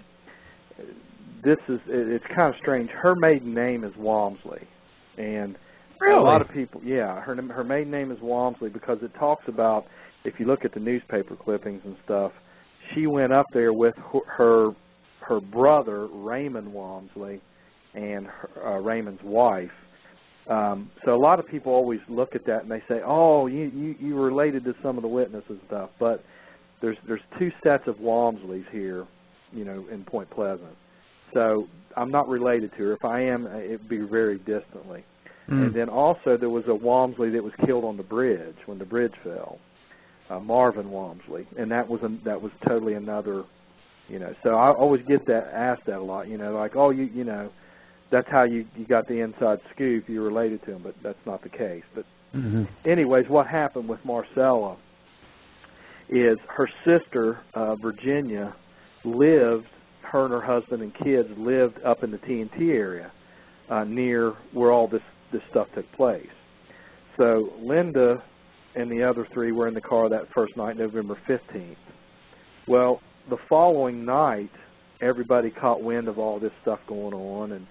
it's kind of strange. Her maiden name is Walmsley, and really? A lot of people, her maiden name is Walmsley because it talks about, if you look at the newspaper clippings and stuff, she went up there with her brother Raymond Walmsley and Raymond's wife. So a lot of people always look at that and they say, "Oh, you related to some of the witnesses and stuff," but there's two sets of Walmsleys here, in Point Pleasant. So I'm not related to her. If I am, it'd be very distantly. And then also there was a Walmsley that was killed on the bridge when the bridge fell, Marvin Walmsley, and that was totally another, So I always get asked that a lot, like, oh, that's how you got the inside scoop. You're related to him, but that's not the case. But anyways, what happened with Marcella is her sister Virginia lived. Her and her husband and kids lived up in the TNT area near where all this stuff took place. So Linda and the other three were in the car that first night, November 15th. Well, the following night, everybody caught wind of all this stuff going on,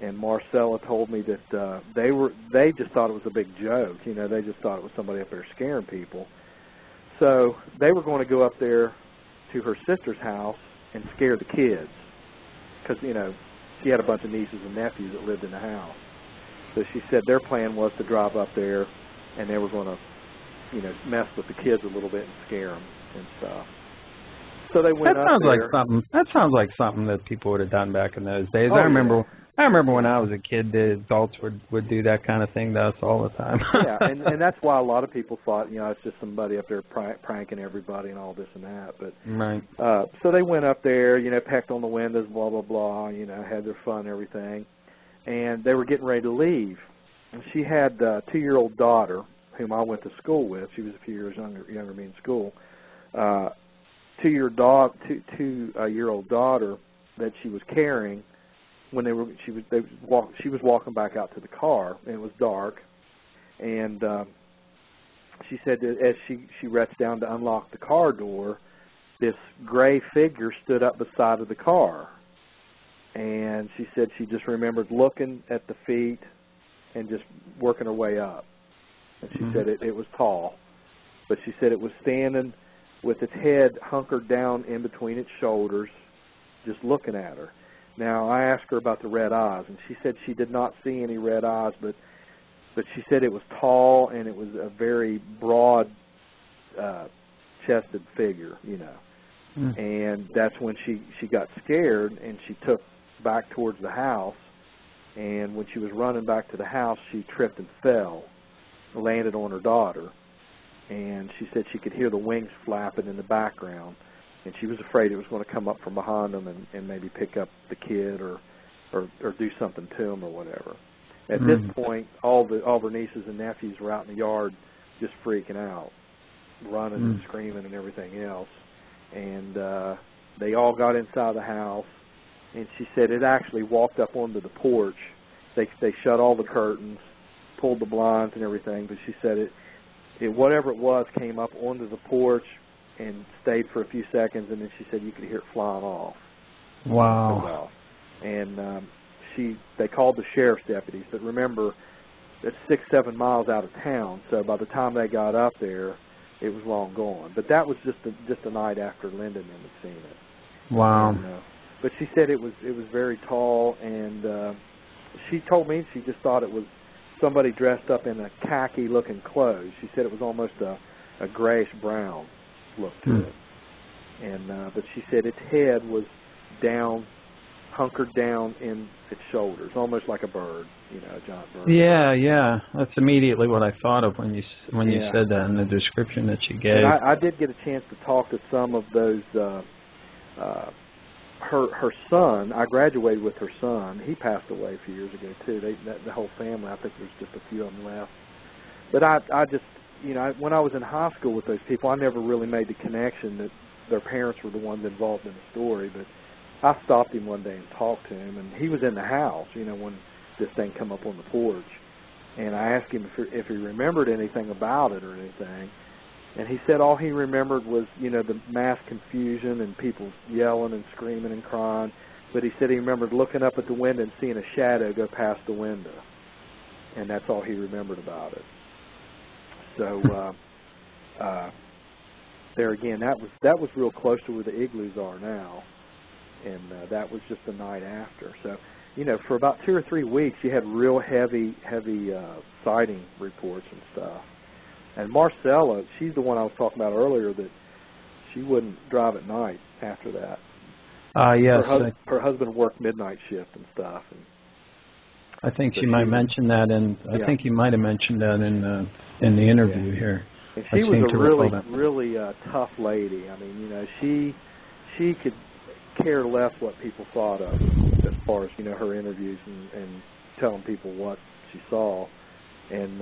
and Marcella told me that they just thought it was a big joke. They just thought it was somebody up there scaring people. So they were going to go up there to her sister's house and scare the kids, because she had a bunch of nieces and nephews that lived in the house. So she said their plan was to drive up there, and they were going to mess with the kids a little bit and scare them and stuff. So they went up there. That sounds like something that people would have done back in those days. Oh, I remember when I was a kid, the adults would do that kind of thing to us all the time. Yeah, and that's why a lot of people thought, it's just somebody up there pranking everybody and all this and that. But right. So they went up there, pecked on the windows, blah, blah, blah, had their fun and everything. And they were getting ready to leave. And she had a 2-year-old daughter, whom I went to school with. She was a few years younger than me in school. 2-year-old daughter that she was carrying. When she was walking back out to the car, and it was dark, and she said that as she reached down to unlock the car door, this gray figure stood up beside of the car, and she said she just remembered looking at the feet and just working her way up, and she said it was tall, but she said it was standing with its head hunkered down in between its shoulders, just looking at her. Now, I asked her about the red eyes, and she said she did not see any red eyes, but she said it was tall and it was a very broad chested figure, And that's when she got scared, and she took back towards the house, and when she was running back to the house, she tripped and fell, landed on her daughter, and she said she could hear the wings flapping in the background. And she was afraid it was going to come up from behind them and maybe pick up the kid or do something to him or whatever. At this point, all of her nieces and nephews were out in the yard just freaking out, running and screaming and everything else. And they all got inside the house, and she said it actually walked up onto the porch. They shut all the curtains, pulled the blinds and everything, but she said it whatever it was came up onto the porch and stayed for a few seconds, and then she said you could hear it flying off. Wow. And they called the sheriff's deputies, but remember, it's 6-7 miles out of town, so by the time they got up there, it was long gone. But that was just a night after Linda and them had seen it. Wow. And, but she said it was very tall, and she told me she just thought it was somebody dressed up in a khaki-looking clothes. She said it was almost a grayish-brown look to it. And but she said its head was down, hunkered down in its shoulders, almost like a bird, a giant bird. Yeah. That's immediately what I thought of when you said that in the description that you gave. And I did get a chance to talk to some of those. Her son, I graduated with her son. He passed away a few years ago too. The whole family. I think there's just a few of them left. But I just, when I was in high school with those people, I never really made the connection that their parents were the ones involved in the story. But I stopped him one day and talked to him, and he was in the house, when this thing come up on the porch. And I asked him if he remembered anything about it or anything. And he said all he remembered was, the mass confusion and people yelling and screaming and crying. But he said he remembered looking up at the window and seeing a shadow go past the window. And that's all he remembered about it. So there again, that was real close to where the igloos are now. And that was just the night after. So, for about 2 or 3 weeks, you had real heavy sighting reports and stuff. And Marcella, she's the one I was talking about earlier, that she wouldn't drive at night after that. Yes. Her husband worked midnight shift and stuff. And I think she might mention that, and I think you might have mentioned that in the interview here. And she was a really tough lady. I mean, she could care less what people thought of as far as, her interviews and telling people what she saw. And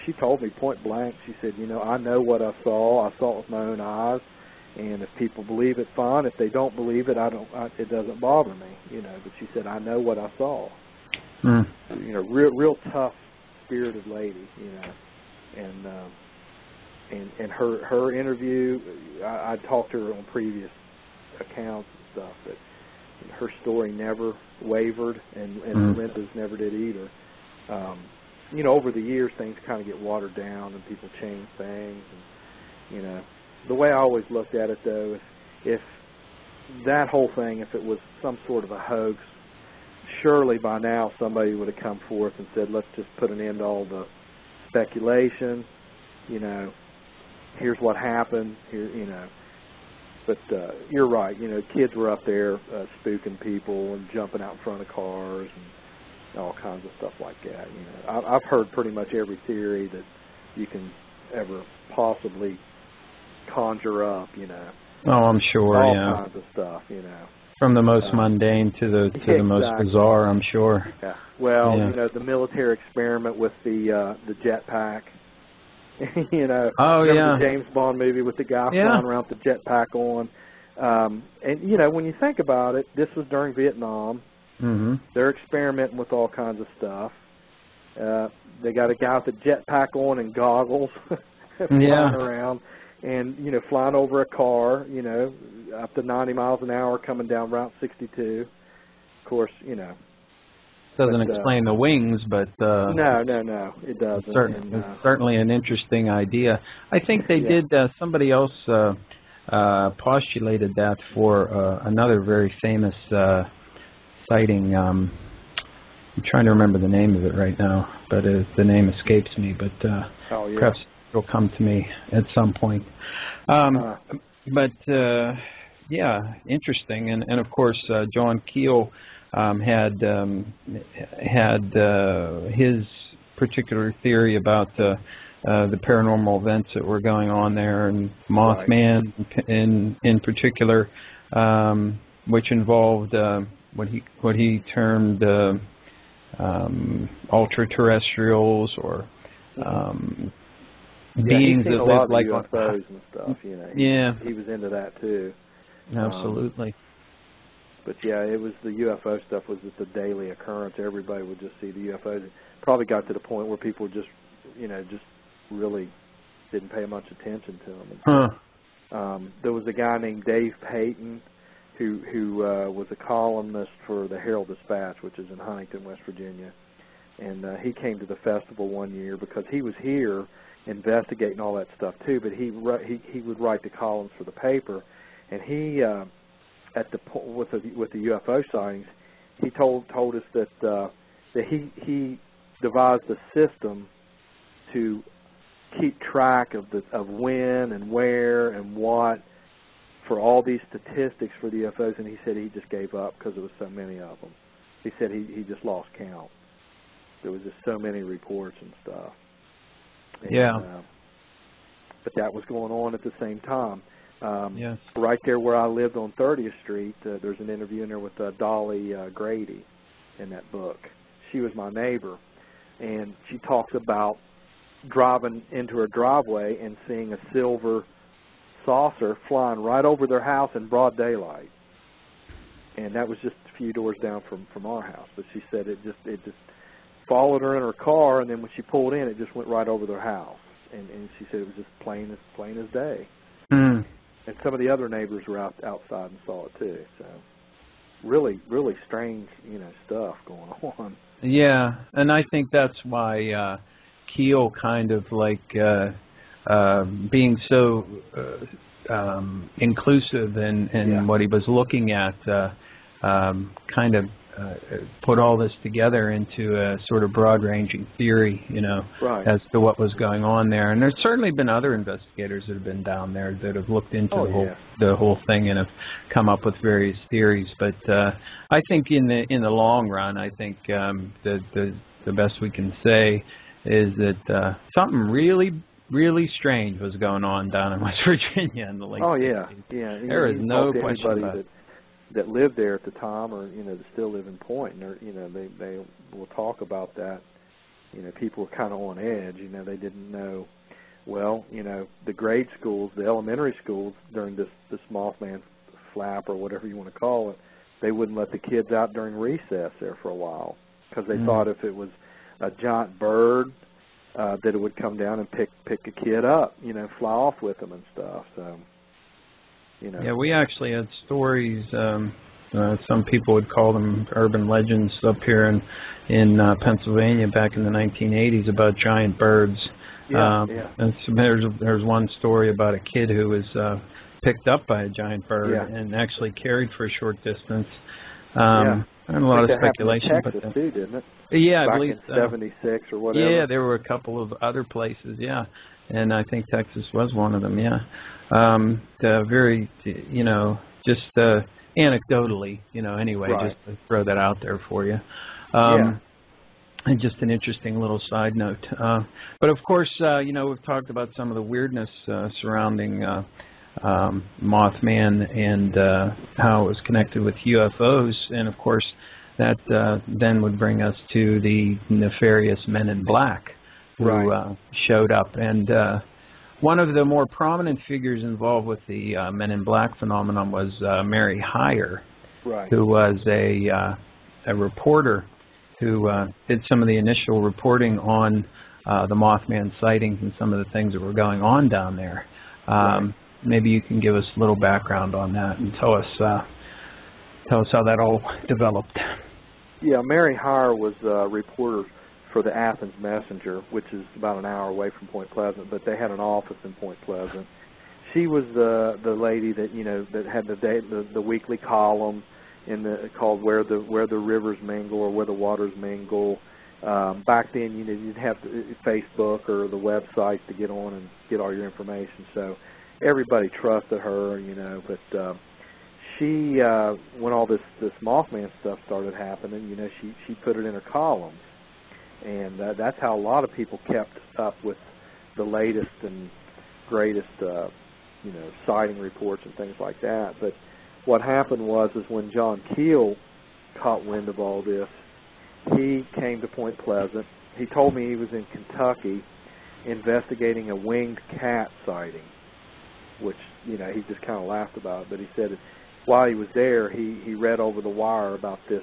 she told me point blank, she said, I know what I saw. I saw it with my own eyes, and if people believe it, fine. If they don't believe it, it doesn't bother me, But she said, I know what I saw. Real tough spirited lady, and her interview, I talked to her on previous accounts and stuff, but her story never wavered, and Linda's never did either. Over the years, things kind of get watered down and people change things. And, the way I always looked at it, though, if that whole thing, if it was some sort of a hoax, surely by now somebody would have come forth and said, let's just put an end to all the speculation. Here's what happened. But you're right. Kids were up there spooking people and jumping out in front of cars and all kinds of stuff like that. I've heard pretty much every theory that you can ever possibly conjure up. Oh, I'm sure. All kinds of stuff. From the most mundane to the most bizarre, I'm sure. Yeah. Well, the military experiment with the jetpack. Oh, the James Bond movie with the guy flying around with the jetpack on. And when you think about it, this was during Vietnam. Mm-hmm. They're experimenting with all kinds of stuff. They got a guy with a jetpack on and goggles flying around and, flying over a car, up to 90 miles an hour coming down Route 62. Of course, doesn't explain the wings, but... No, it doesn't. It's certainly an interesting idea. I think they did, somebody else postulated that for another very famous sighting. I'm trying to remember the name of it right now, but the name escapes me, but perhaps it'll come to me at some point. But, interesting. And of course, John Keel had his particular theory about the paranormal events that were going on there, and Mothman in particular, which involved what he termed ultra-terrestrials or beings that live like UFOs and stuff. He was into that too. Absolutely. But yeah, it was the UFO stuff was just a daily occurrence. Everybody would just see the UFOs. It probably got to the point where people just really didn't pay much attention to them. There was a guy named Dave Payton who was a columnist for the Herald-Dispatch, which is in Huntington, West Virginia. And he came to the festival one year because he was here investigating all that stuff too, but he would write the columns for the paper. And he with the UFO sightings, he told us that he devised a system to keep track of when and where and what for all these statistics for the UFOs, and he said he just gave up because there was so many of them. He said he just lost count. There was just so many reports and stuff. And, but that was going on at the same time. Right there where I lived on 30th Street, there's an interview in there with Dolly Grady in that book. She was my neighbor, and she talks about driving into her driveway and seeing a silver saucer flying right over their house in broad daylight. And that was just a few doors down from our house. But she said it just followed her in her car, and then when she pulled in, it just went right over their house. And she said it was just plain as day. Mm. And some of the other neighbors were outside and saw it too. So really, really strange, stuff going on. Yeah, and I think that's why Keel kind of like being so inclusive in what he was looking at kind of put all this together into a sort of broad-ranging theory, as to what was going on there. And there's certainly been other investigators that have been down there that have looked into the whole thing and have come up with various theories. But I think in the long run, I think the best we can say is that something really, really strange was going on down in West Virginia in the late 60s. There is no question about it. That lived there at the time, or that still live in Point, and they will talk about that. People were kind of on edge. They didn't know. Well, the grade schools, the elementary schools during this Mothman flap or whatever you want to call it, they wouldn't let the kids out during recess there for a while because they thought if it was a giant bird, that it would come down and pick a kid up, fly off with them and stuff. So. Yeah, we actually had stories. Some people would call them urban legends up here in Pennsylvania back in the 1980s about giant birds. And so there's one story about a kid who was picked up by a giant bird and actually carried for a short distance. And a lot of speculation. In Texas too, didn't it? Yeah, back I believe in '76 or whatever. Yeah, there were a couple of other places. Yeah, and I think Texas was one of them. Yeah. Very, just anecdotally, anyway, just to throw that out there for you. And just an interesting little side note. But of course, we've talked about some of the weirdness surrounding Mothman and how it was connected with UFOs. And of course, that then would bring us to the nefarious Men in Black who showed up. And one of the more prominent figures involved with the Men in Black phenomenon was Mary Hyre, who was a reporter who did some of the initial reporting on the Mothman sightings and some of the things that were going on down there. Maybe you can give us a little background on that and tell us how that all developed. Yeah, Mary Hyre was a reporter for the Athens Messenger, which is about an hour away from Point Pleasant, but they had an office in Point Pleasant. She was the lady that that had the weekly column called Where the Rivers Mingle or Where the Waters Mingle. Back then, you'd have Facebook or the website to get on and get all your information. So everybody trusted her, But she, when all this Mothman stuff started happening, she put it in her columns. And that's how a lot of people kept up with the latest and greatest, sighting reports and things like that. But what happened was when John Keel caught wind of all this, he came to Point Pleasant. He told me he was in Kentucky investigating a winged cat sighting, which, you know, he just kind of laughed about it. But he said that while he was there, he read over the wire about this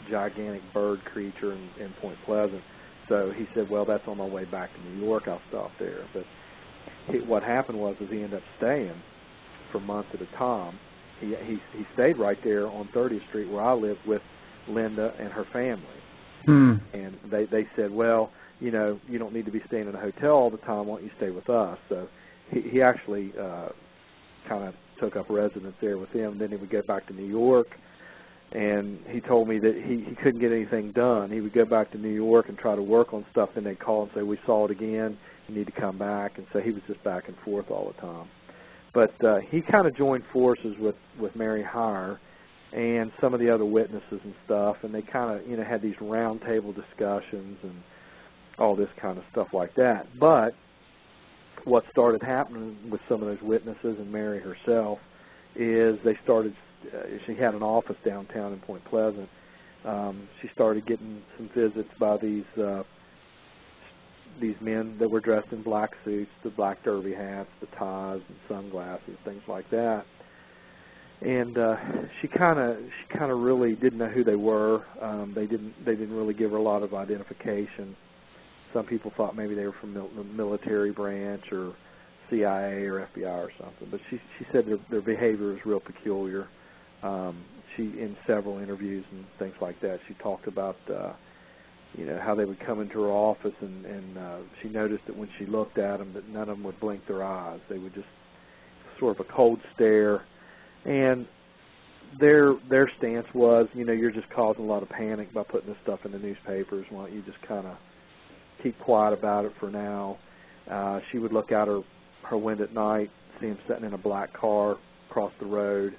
gigantic bird creature in Point Pleasant. So he said, well, that's on my way back to New York. I'll stop there. But what happened was he ended up staying for months at a time. He stayed right there on 30th Street where I lived with Linda and her family. And they said, well, you know, you don't need to be staying in a hotel all the time. Why don't you stay with us? So he actually kind of took up residence there with them. Then he would go back to New York, and he told me that he couldn't get anything done. He would go back to New York and try to work on stuff, then they'd call and say, we saw it again, you need to come back. And so he was just back and forth all the time. But he kind of joined forces with Mary Hire and some of the other witnesses and stuff, and they kind of, you know, had these round table discussions and all this kind of stuff like that. But what started happening with some of those witnesses and Mary herself is they started, she had an office downtown in Point Pleasant. She started getting some visits by these men that were dressed in black suits, the black derby hats, the ties and sunglasses, things like that. And she kind of really didn't know who they were. They didn't really give her a lot of identification. Some people thought maybe they were from the military branch or CIA or FBI or something. But she said their behavior was real peculiar. She, in several interviews and things like that, she talked about you know, how they would come into her office and she noticed that when she looked at them that none of them would blink their eyes. They would just sort of a cold stare. And their stance was, you know, you're just causing a lot of panic by putting this stuff in the newspapers. Why don't you just kind of keep quiet about it for now? She would look out her window at night, see him sitting in a black car across the road,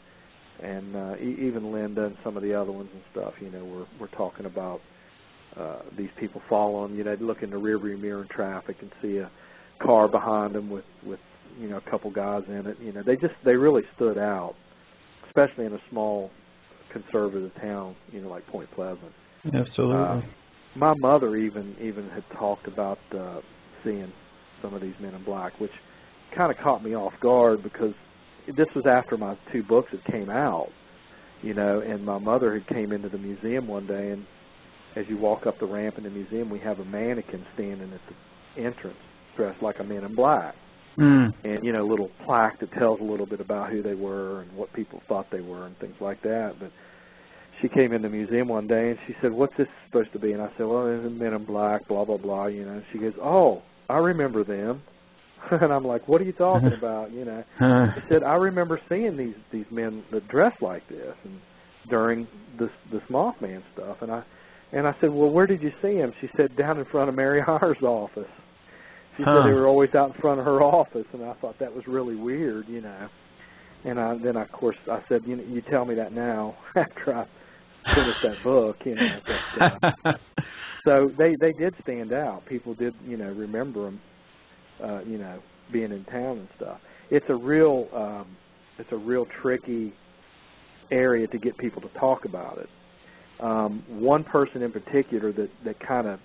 and even Linda and some of the other ones and stuff, you know, we're talking about these people following. You know, they'd look in the rearview mirror in traffic and see a car behind them with you know, a couple guys in it. You know, they really stood out, especially in a small conservative town, you know, like Point Pleasant. Absolutely. My mother even had talked about seeing some of these men in black, which kind of caught me off guard because this was after my 2 books had came out, you know, and my mother had came into the museum one day, and as you walk up the ramp in the museum, we have a mannequin standing at the entrance dressed like a man in black. And, you know, a little plaque that tells a little bit about who they were and what people thought they were and things like that. But she came in the museum one day and she said, what's this supposed to be? And I said, well, there's men in black, blah, blah, blah, you know. And she goes, oh, I remember them. And I'm like, what are you talking about, you know? She said, I remember seeing these men that dress like this and during this Mothman stuff. And I said, well, where did you see him? She said, down in front of Mary Hire's office. She said they were always out in front of her office, and I thought that was really weird, you know. And then, of course, I said, you tell me that now after I finished that book, you know. But, so they did stand out. People did, you know, remember them, you know, being in town and stuff. It's a real tricky area to get people to talk about it. One person in particular that kind of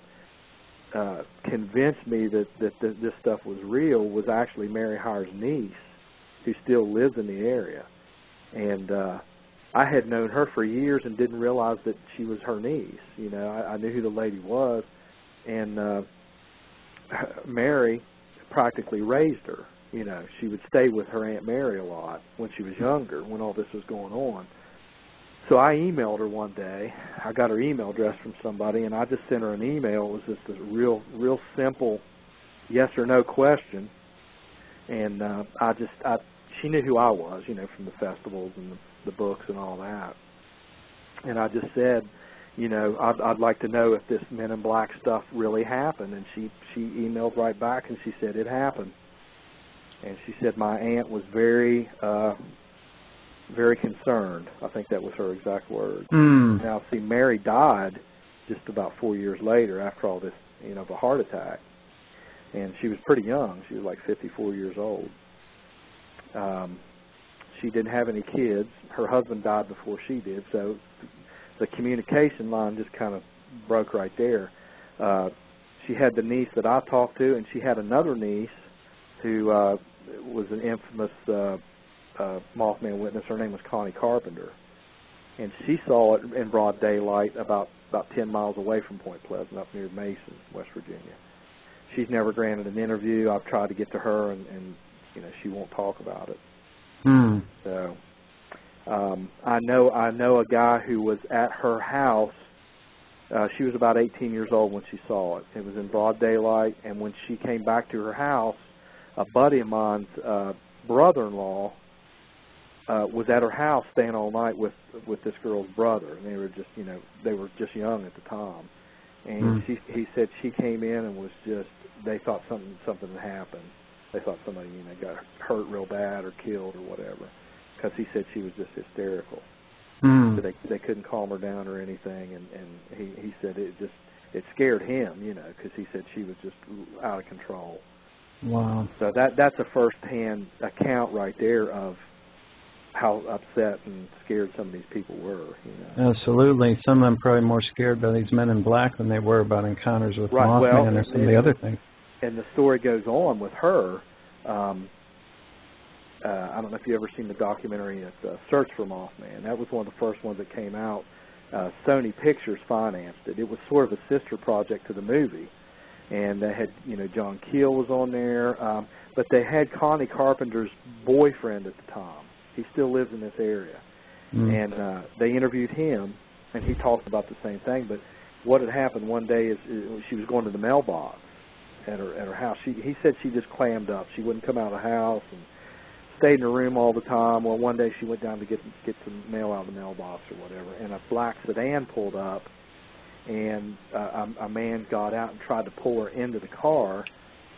convinced me that this stuff was real was actually Mary Hire's niece, who still lives in the area. And I had known her for years and didn't realize that she was her niece. You know, I knew who the lady was, and Mary practically raised her. You know, she would stay with her Aunt Mary a lot when she was younger, when all this was going on. So I emailed her one day. I got her email address from somebody, and I just sent her an email. It was just a real simple yes or no question. And she knew who I was, you know, from the festivals and the books and all that. And I just said, you know, I'd like to know if this Men in Black stuff really happened. And she emailed right back, and she said it happened. And she said my aunt was very concerned. I think that was her exact words. Now, see, Mary died just about 4 years later after all this, you know, of a heart attack. And she was pretty young. She was like 54 years old. She didn't have any kids. Her husband died before she did, so the communication line just kind of broke right there. She had the niece that I talked to, and she had another niece who was an infamous Mothman witness. Her name was Connie Carpenter, and she saw it in broad daylight about 10 miles away from Point Pleasant, up near Mason, West Virginia. She's never granted an interview. I've tried to get to her, and she won't talk about it. So I know a guy who was at her house. She was about 18 years old when she saw it. It was in broad daylight, and when she came back to her house, a buddy of mine's brother-in-law was at her house staying all night with this girl's brother, and they were just young at the time. And he said she came in and was just, they thought something had happened. They thought somebody got hurt real bad or killed or whatever, because he said she was just hysterical. So they couldn't calm her down or anything, and he said it scared him, because he said she was just out of control. Wow. So that's a first-hand account right there of how upset and scared some of these people were. Absolutely. Some of them probably more scared by these men in black than they were about encounters with right. Mothman or some of the other things. And the story goes on with her. I don't know if you've ever seen the documentary, Search for Mothman. That was one of the first ones that came out. Sony Pictures financed it. It was sort of a sister project to the movie. And they had, John Keel was on there. But they had Connie Carpenter's boyfriend at the time. He still lives in this area. And they interviewed him, and he talked about the same thing. But what had happened one day is she was going to the mailbox at her house. He said she just clammed up. She wouldn't come out of the house and stayed in her room all the time. Well, one day she went down to get some mail out of the mailbox or whatever, and a black sedan pulled up, and a man got out and tried to pull her into the car,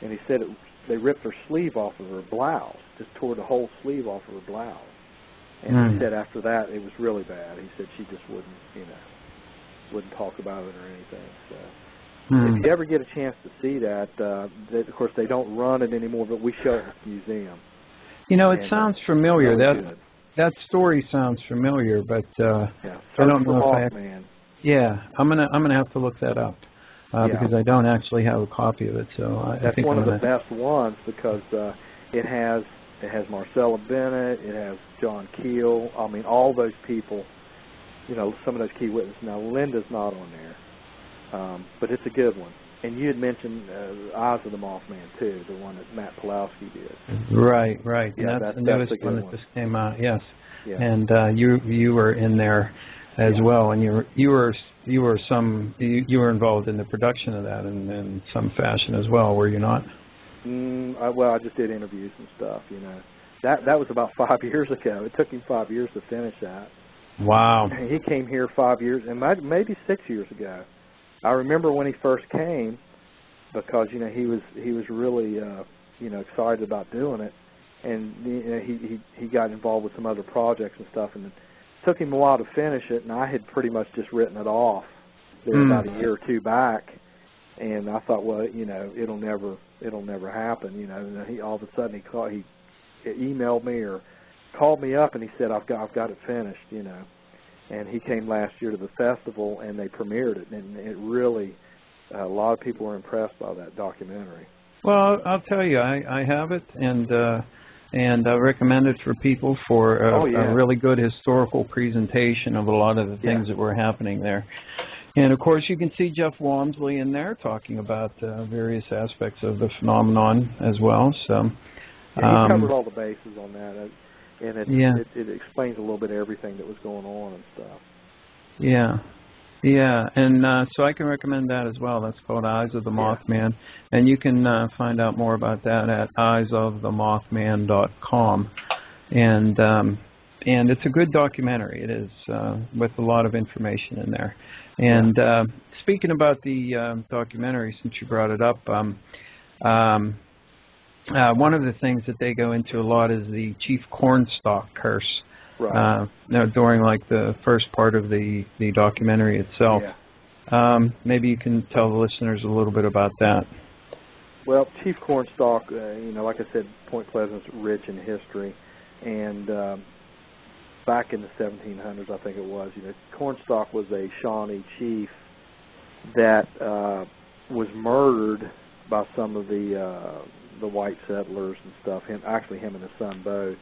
and he said they ripped her sleeve off of her blouse, just tore the whole sleeve off of her blouse. And he said after that it was really bad. He said she just wouldn't talk about it or anything. So if you ever get a chance to see that, of course they don't run it anymore, but we show it at the museum. It sounds familiar. Really that story sounds familiar, but I don't know if I'm gonna have to look that up because I don't actually have a copy of it. So I think one of the best ones because it has Marcella Bennett, it has John Keel. I mean, all those people. Some of those key witnesses. Now Linda's not on there, but it's a good one. And you had mentioned Eyes of the Mothman, too, the one that Matt Pulowski did. Right. Yeah, and that's the newest one that just came out, yes. Yeah. And you were in there as well, and you were involved in the production of that in some fashion as well, were you not? Well, I just did interviews and stuff, That was about 5 years ago. It took him 5 years to finish that. Wow. He came here 5 years, and maybe 6 years ago. I remember when he first came, because he was really excited about doing it, and he got involved with some other projects and stuff, and it took him a while to finish it, and I had pretty much just written it off there about a year or two back, and I thought, well, it'll never happen, and he all of a sudden he emailed me or called me up and he said I've got it finished, And he came last year to the festival, and they premiered it, and it really, a lot of people were impressed by that documentary. Well, I'll tell you, I have it, and I recommend it for people for a really good historical presentation of a lot of the things that were happening there. And, of course, you can see Jeff Walmsley in there talking about various aspects of the phenomenon as well. So he covered all the bases on that. And it explains a little bit of everything that was going on and stuff. Yeah, and so I can recommend that as well. That's called Eyes of the Mothman, and you can find out more about that at eyesofthemothman.com. And it's a good documentary. It is with a lot of information in there. And speaking about the documentary, since you brought it up. One of the things that they go into a lot is the Chief Cornstalk curse. Right. During the first part of the documentary itself. Yeah. Maybe you can tell the listeners a little bit about that. Well, Chief Cornstalk, like I said, Point Pleasant's rich in history, and back in the 1700s, I think it was, Cornstalk was a Shawnee chief that was murdered by some of the white settlers and stuff. Him and his son both,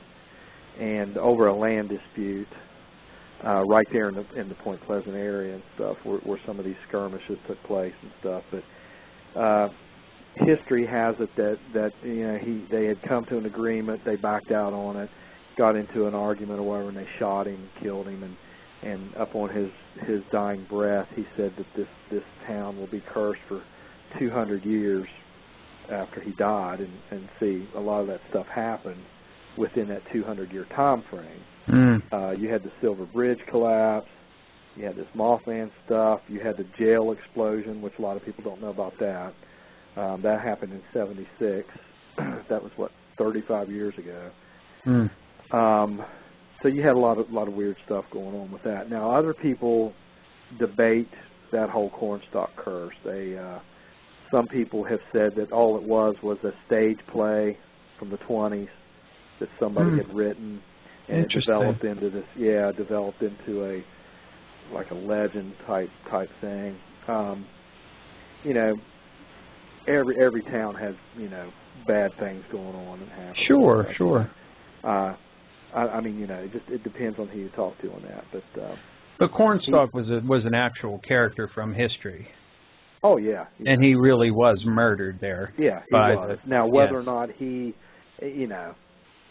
and over a land dispute right there in the Point Pleasant area and stuff, where some of these skirmishes took place and stuff. But history has it that they had come to an agreement, they backed out on it, got into an argument or whatever, and they shot him, killed him, and up on his dying breath, he said that this town will be cursed for 200 years after he died, and see, a lot of that stuff happened within that 200-year time frame. You had the Silver Bridge collapse, you had this Mothman stuff, you had the jail explosion, which a lot of people don't know about that. That happened in '76. That was 35 years ago. So you had a lot of weird stuff going on with that. Now, other people debate that whole cornstalk curse. Some people have said that all it was a stage play from the 20s that somebody had written, and it developed into a legend type thing. Every town has bad things going on and happen. Sure. I mean, it depends on who you talk to on that. But Cornstalk was an actual character from history. Oh yeah. And he really was murdered there. Yeah, he was. Now whether or not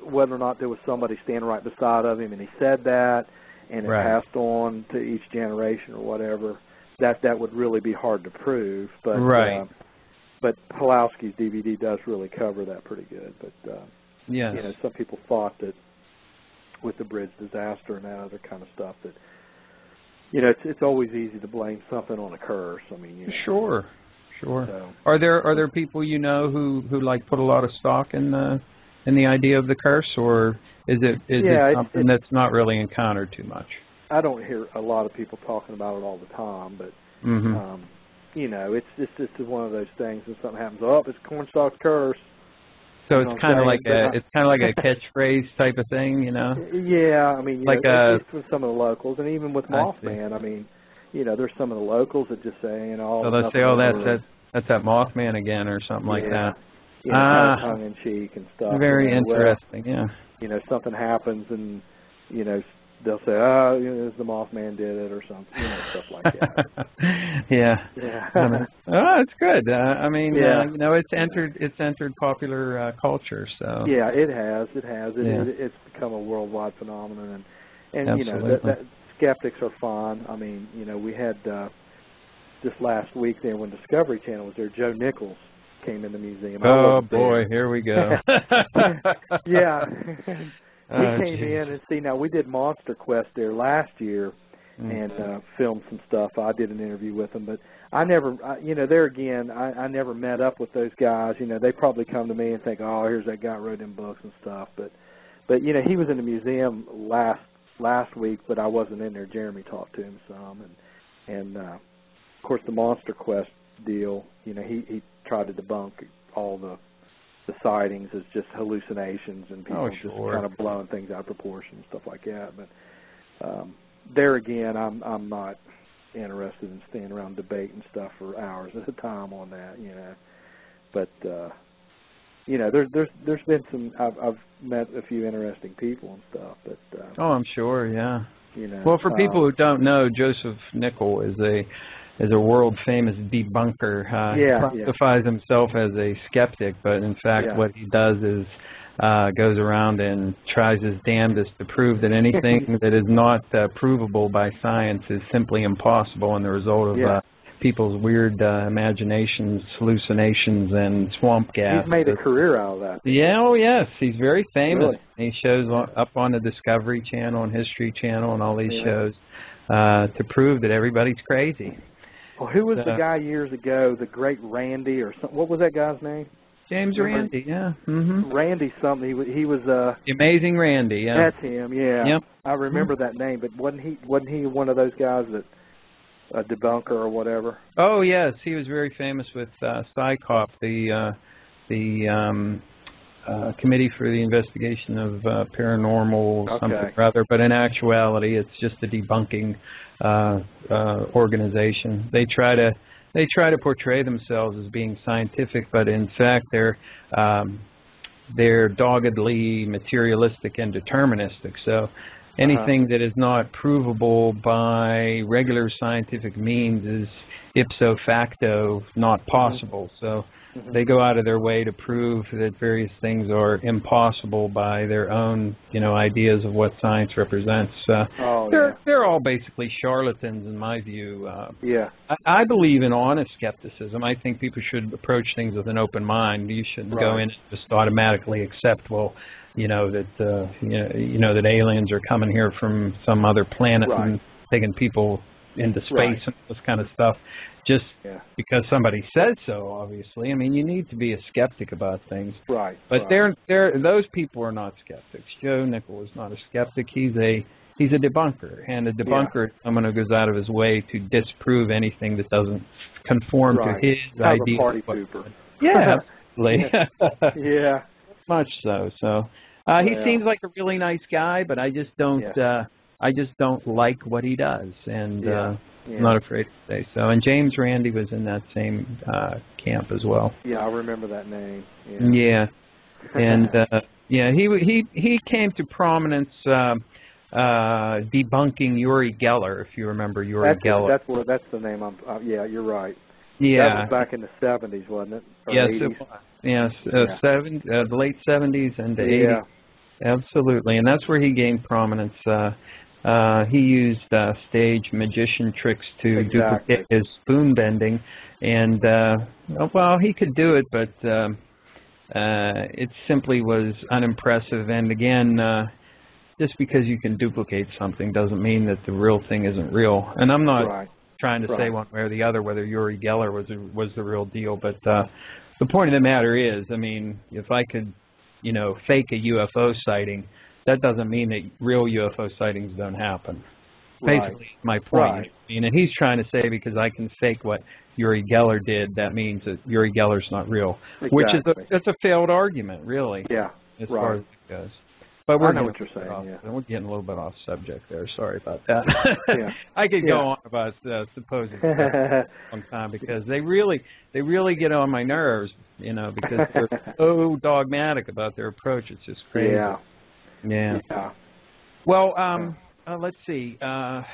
whether or not there was somebody standing right beside of him and he said that, and it passed on to each generation or whatever, that would really be hard to prove. But but Pulowski's DVD does really cover that pretty good. But some people thought that with the bridge disaster and that other kind of stuff that it's always easy to blame something on a curse. I mean, Sure. So, are there people who like put a lot of stock in the idea of the curse, or is it something that's not really encountered too much? I don't hear a lot of people talking about it all the time, but it's just one of those things. When something happens, it's Cornstalk's curse. So it's kind of like a catchphrase type of thing, Yeah, I mean, it's with some of the locals, and even with Mothman. I mean, there's some of the locals that just say, So they'll say, that's that Mothman again, or something like that. Tongue in cheek and stuff. Very interesting. Something happens, and they'll say, the Mothman did it, or something, stuff like that. Yeah. It's good. I mean, it's entered popular culture. So yeah, it has. It's become a worldwide phenomenon, and that skeptics are fun. I mean, we had just last week there when Discovery Channel was there, Joe Nichols came in the museum. Oh boy, here we go. Yeah. He came in and now we did Monster Quest there last year and filmed some stuff. I did an interview with them, but I never, there again, I never met up with those guys. They probably come to me and think, oh, here's that guy who wrote them books and stuff. But he was in the museum last week, but I wasn't in there. Jeremy talked to him some, and of course the Monster Quest deal. He tried to debunk all the sightings as just hallucinations and people just kind of blowing things out of proportion and stuff like that. But there again, I'm not interested in standing around debating stuff for hours at a time on that, But there's been some. I've met a few interesting people and stuff. But I'm sure, yeah. Well, for people who don't know, Joseph Nichol is a world-famous debunker. He classifies himself as a skeptic, but in fact what he does is goes around and tries his damnedest to prove that anything that is not provable by science is simply impossible and the result of people's weird imaginations, hallucinations, and swamp gas. He's made a career out of that. Yeah, yes. He's very famous. Really? He shows up on the Discovery Channel and History Channel and all these shows to prove that everybody's crazy. Well, who was the guy years ago, the great Randy or something? What was that guy's name? James Randi, yeah. Mm-hmm. Randy something. He was The Amazing Randy, yeah. That's him, yeah. Yep. I remember that name, but wasn't he one of those guys that a debunker or whatever? Oh yes, he was very famous with PsyCop, the Committee for the Investigation of Paranormal something or other. But in actuality, it's just a debunking organization. They try to they try to portray themselves as being scientific, but in fact they're doggedly materialistic and deterministic. So anything that is not provable by regular scientific means is ipso facto not possible. So they go out of their way to prove that various things are impossible by their own, ideas of what science represents. They're all basically charlatans in my view. I believe in honest skepticism. I think people should approach things with an open mind. You shouldn't go in and just automatically accept, that aliens are coming here from some other planet and taking people into space and this kind of stuff. Just because somebody says so, obviously. I mean, you need to be a skeptic about things. But those people are not skeptics. Joe Nickel is not a skeptic. He's a debunker, and a debunker is someone who goes out of his way to disprove anything that doesn't conform to his idea. A party pooper. Yeah, absolutely. Much so. So he seems like a really nice guy, but I just don't. I just don't like what he does, and. I'm not afraid to say so. And James Randi was in that same camp as well. Yeah, I remember that name. And he came to prominence debunking Uri Geller, if you remember Uri Geller. That's the name. You're right. Yeah, that was back in the 70s, wasn't it? Or yes, 80s? it was. Yes, the late 70s and the 80s. Absolutely, and that's where he gained prominence. He used stage magician tricks to duplicate his spoon bending, and he could do it, but it simply was unimpressive. And again, just because you can duplicate something doesn't mean that the real thing isn't real. And I'm not trying to say one way or the other whether Uri Geller was the real deal, but the point of the matter is, I mean, if I could, fake a UFO sighting, that doesn't mean that real UFO sightings don't happen. Basically, my point. And he's trying to say because I can fake what Uri Geller did, that means that Uri Geller's not real. Which is that's a failed argument, really. As far as it goes. But I know what you're saying. We're getting a little bit off subject there. Sorry about that. I could go on about supposed long time because they really get on my nerves, because they're so dogmatic about their approach. It's just crazy. Yeah. Well, let's see. What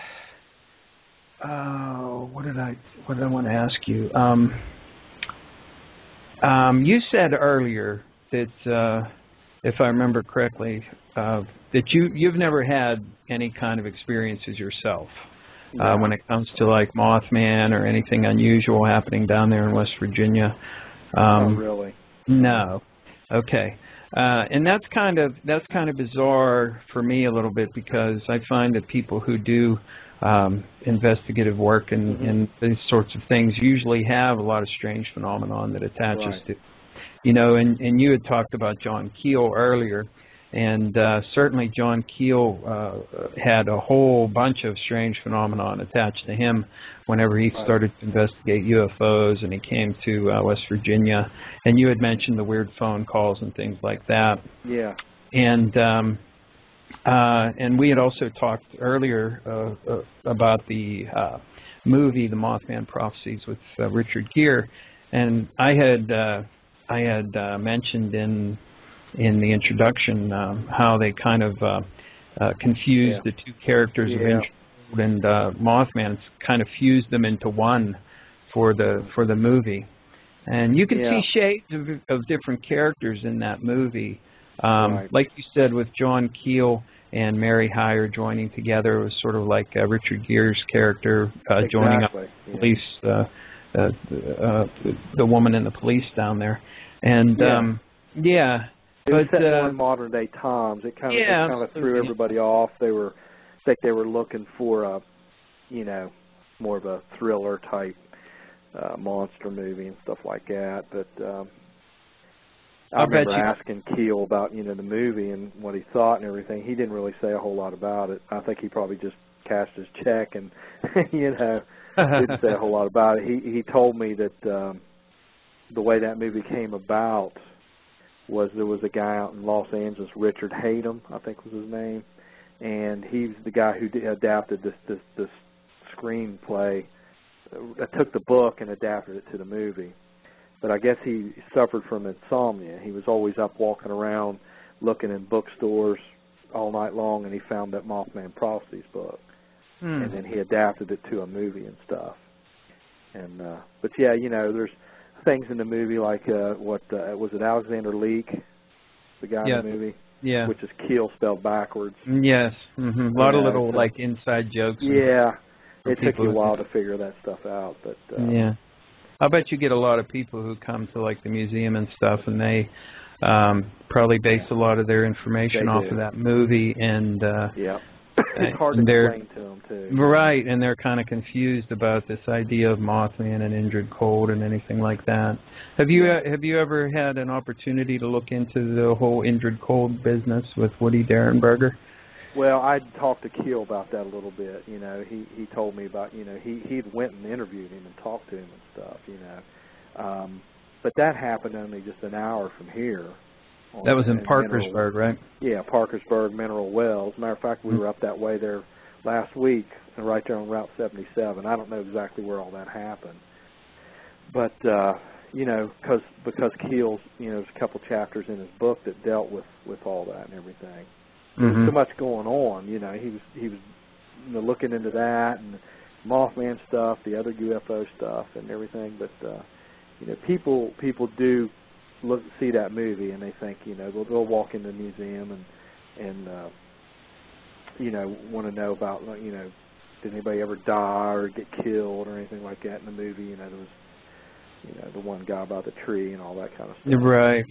did I want to ask you? You said earlier that, if I remember correctly, that you've never had any kind of experiences yourself when it comes to like Mothman or anything unusual happening down there in West Virginia. Really? No. Okay. And that's kind of bizarre for me a little bit because I find that people who do investigative work and these sorts of things usually have a lot of strange phenomenon that attaches to, and you had talked about John Keel earlier, and certainly John Keel had a whole bunch of strange phenomenon attached to him whenever he started to investigate UFOs, and he came to West Virginia. And you had mentioned the weird phone calls and things like that. Yeah. And we had also talked earlier about the movie, The Mothman Prophecies, with Richard Gere, and I had mentioned in the introduction how they kind of confused the two characters of Intrude and Mothman. It's kind of fused them into one for the movie, and you can see shades of different characters in that movie. Like you said, with John Keel and Mary Hyre joining together, it was sort of like Richard Gere's character joining up the police, the woman in the police down there, and it was set more in modern day times. It kind of threw everybody off. They were looking for more of a thriller type monster movie and stuff like that. But I remember asking Keel about the movie and what he thought and everything. He didn't really say a whole lot about it. I think he probably just cashed his check and didn't say a whole lot about it. He told me that the way that movie came about was there was a guy out in Los Angeles, Richard Hatem, I think was his name, and he's the guy who adapted this screenplay took the book and adapted it to the movie. But I guess he suffered from insomnia. He was always up walking around looking in bookstores all night long, and he found that Mothman Prophecies book. And then he adapted it to a movie and stuff. And but yeah, you know, there's things in the movie like was it Alexander Leak, the guy in the movie? Yeah. Which is Keel spelled backwards. Yes. A lot of little like inside jokes. Yeah. It took you a while to figure that stuff out, but yeah. I bet you get a lot of people who come to like the museum and stuff, and they probably base a lot of their information off of that movie, and it's hard to explain to them too. Right, and they're kind of confused about this idea of Mothman and Indrid Cold and anything like that. Have you ever had an opportunity to look into the whole Indrid Cold business with Woody Derenberger? Well, I talked to Keel about that a little bit. You know, he told me about, you know, he'd went and interviewed him and talked to him and stuff. You know, but that happened only just an hour from here. That was in Parkersburg, right? Yeah, Parkersburg, Mineral Wells. Matter of fact, we were up that way there last week, and right there on Route 77. I don't know exactly where all that happened, but you know, because Keel's, you know, there's a couple chapters in his book that dealt with all that and everything. There was so much going on. You know, he was you know, looking into that and Mothman stuff, the other UFO stuff, and everything. But you know, people do see that movie and they think, you know, they'll walk in the museum and you know, want to know about, you know, did anybody ever die or get killed or anything like that in the movie. You know, there was, you know, the one guy about the tree and all that kind of stuff. Right.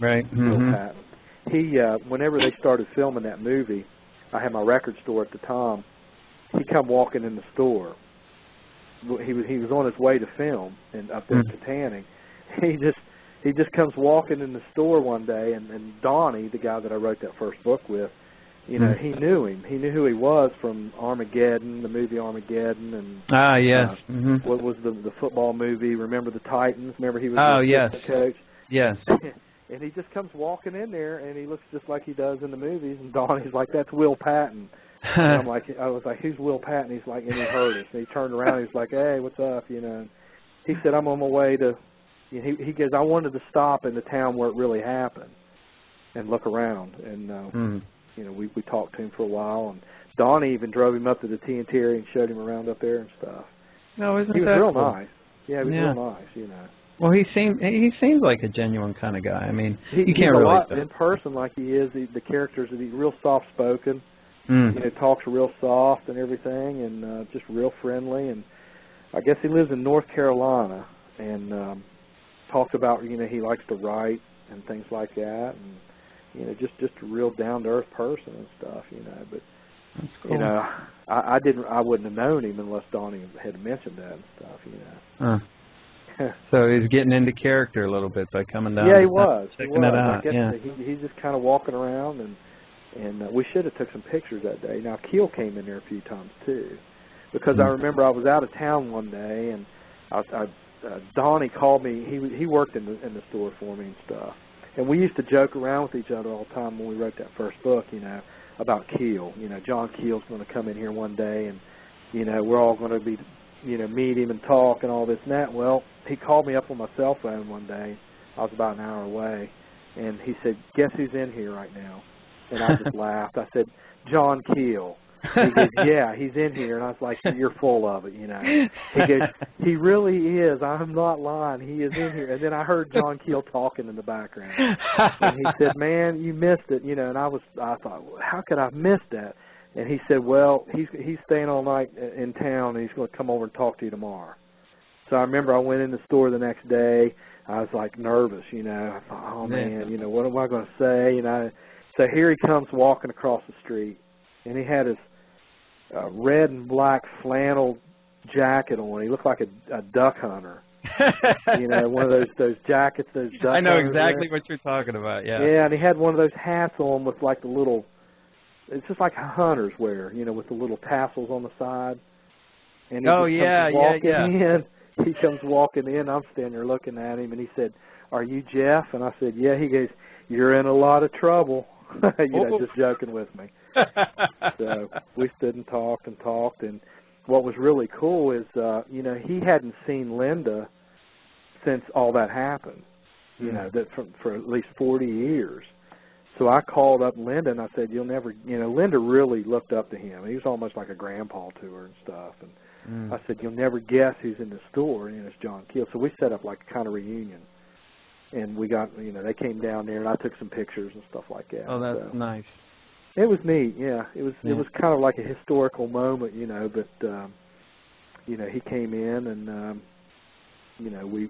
He whenever they started filming that movie, I had my record store at the time. He come walking in the store. He was on his way to film and up there in Katanning. He just comes walking in the store one day, and Donnie, the guy that I wrote that first book with, you know, he knew him. He knew who he was from Armageddon, the movie Armageddon, and what was the football movie? Remember the Titans? Remember he was the coach. Yes. And he just comes walking in there, and he looks just like he does in the movies. And Donnie's like, "That's Will Patton." And I was like, "Who's Will Patton?" He's like, and he heard us. And he turned around. And he's like, "Hey, what's up?" You know. He said, "I'm on my way to." You know, he goes, "I wanted to stop in the town where it really happened, and look around." And you know, we talked to him for a while, and Donnie even drove him up to the TNT area and showed him around up there and stuff. No, isn't he was that real cool? nice. Yeah, he was real nice. You know. Well, he seemed like a genuine kind of guy. I mean, you can't really really lot in person like he is. The characters, he's real soft spoken. You know, talks real soft and everything, and just real friendly. And I guess he lives in North Carolina, and talks about, you know, he likes to write and things like that, and you know, just a real down to earth person and stuff. You know, but that's cool. You know, I wouldn't have known him unless Donnie had mentioned that and stuff. You know. So he's getting into character a little bit by coming down. Yeah, he was. Checking it out. I guess he's just kind of walking around, and we should have took some pictures that day. Now Keel came in there a few times too, because I remember I was out of town one day, and Donnie called me. He worked in the store for me and stuff, and we used to joke around with each other all the time when we wrote that first book. You know, about Keel. You know, John Keel's going to come in here one day, and you know, we're all going to be, you know, meet him and talk and all this and that. Well, he called me up on my cell phone one day. I was about an hour away, and he said, "Guess who's in here right now?" And I just laughed. I said, "John Keel." He goes, "Yeah, he's in here." And I was like, "You're full of it, you know." He goes, "He really is. I'm not lying. He is in here." And then I heard John Keel talking in the background. And he said, "Man, you missed it," you know. And I thought, well, how could I have missed that? And he said, "Well, he's staying all night in town, and he's going to come over and talk to you tomorrow." So I remember I went in the store the next day. I was like nervous, you know. I thought, oh man, you know, what am I going to say? You know. So here he comes walking across the street, and he had his red and black flannel jacket on. He looked like a duck hunter. You know, one of those jackets, those duck. I know exactly what you're talking about. Yeah. Yeah, and he had one of those hats on with like the little. It's just like hunters wear, you know, with the little tassels on the side. And he comes walking in. I'm standing there looking at him, and he said, "Are you Jeff?" And I said, "Yeah." He goes, "You're in a lot of trouble." You know, just joking with me. So we stood and talked, and what was really cool is, he hadn't seen Linda since all that happened, that for at least 40 years. So I called up Linda and I said, Linda really looked up to him. He was almost like a grandpa to her and stuff. And I said, you'll never guess who's in the store, and it's John Keel. So we set up like a kind of reunion. And we got, they came down there and I took some pictures and stuff like that. Oh, that's nice. It was neat, yeah. It was kind of like a historical moment, but he came in and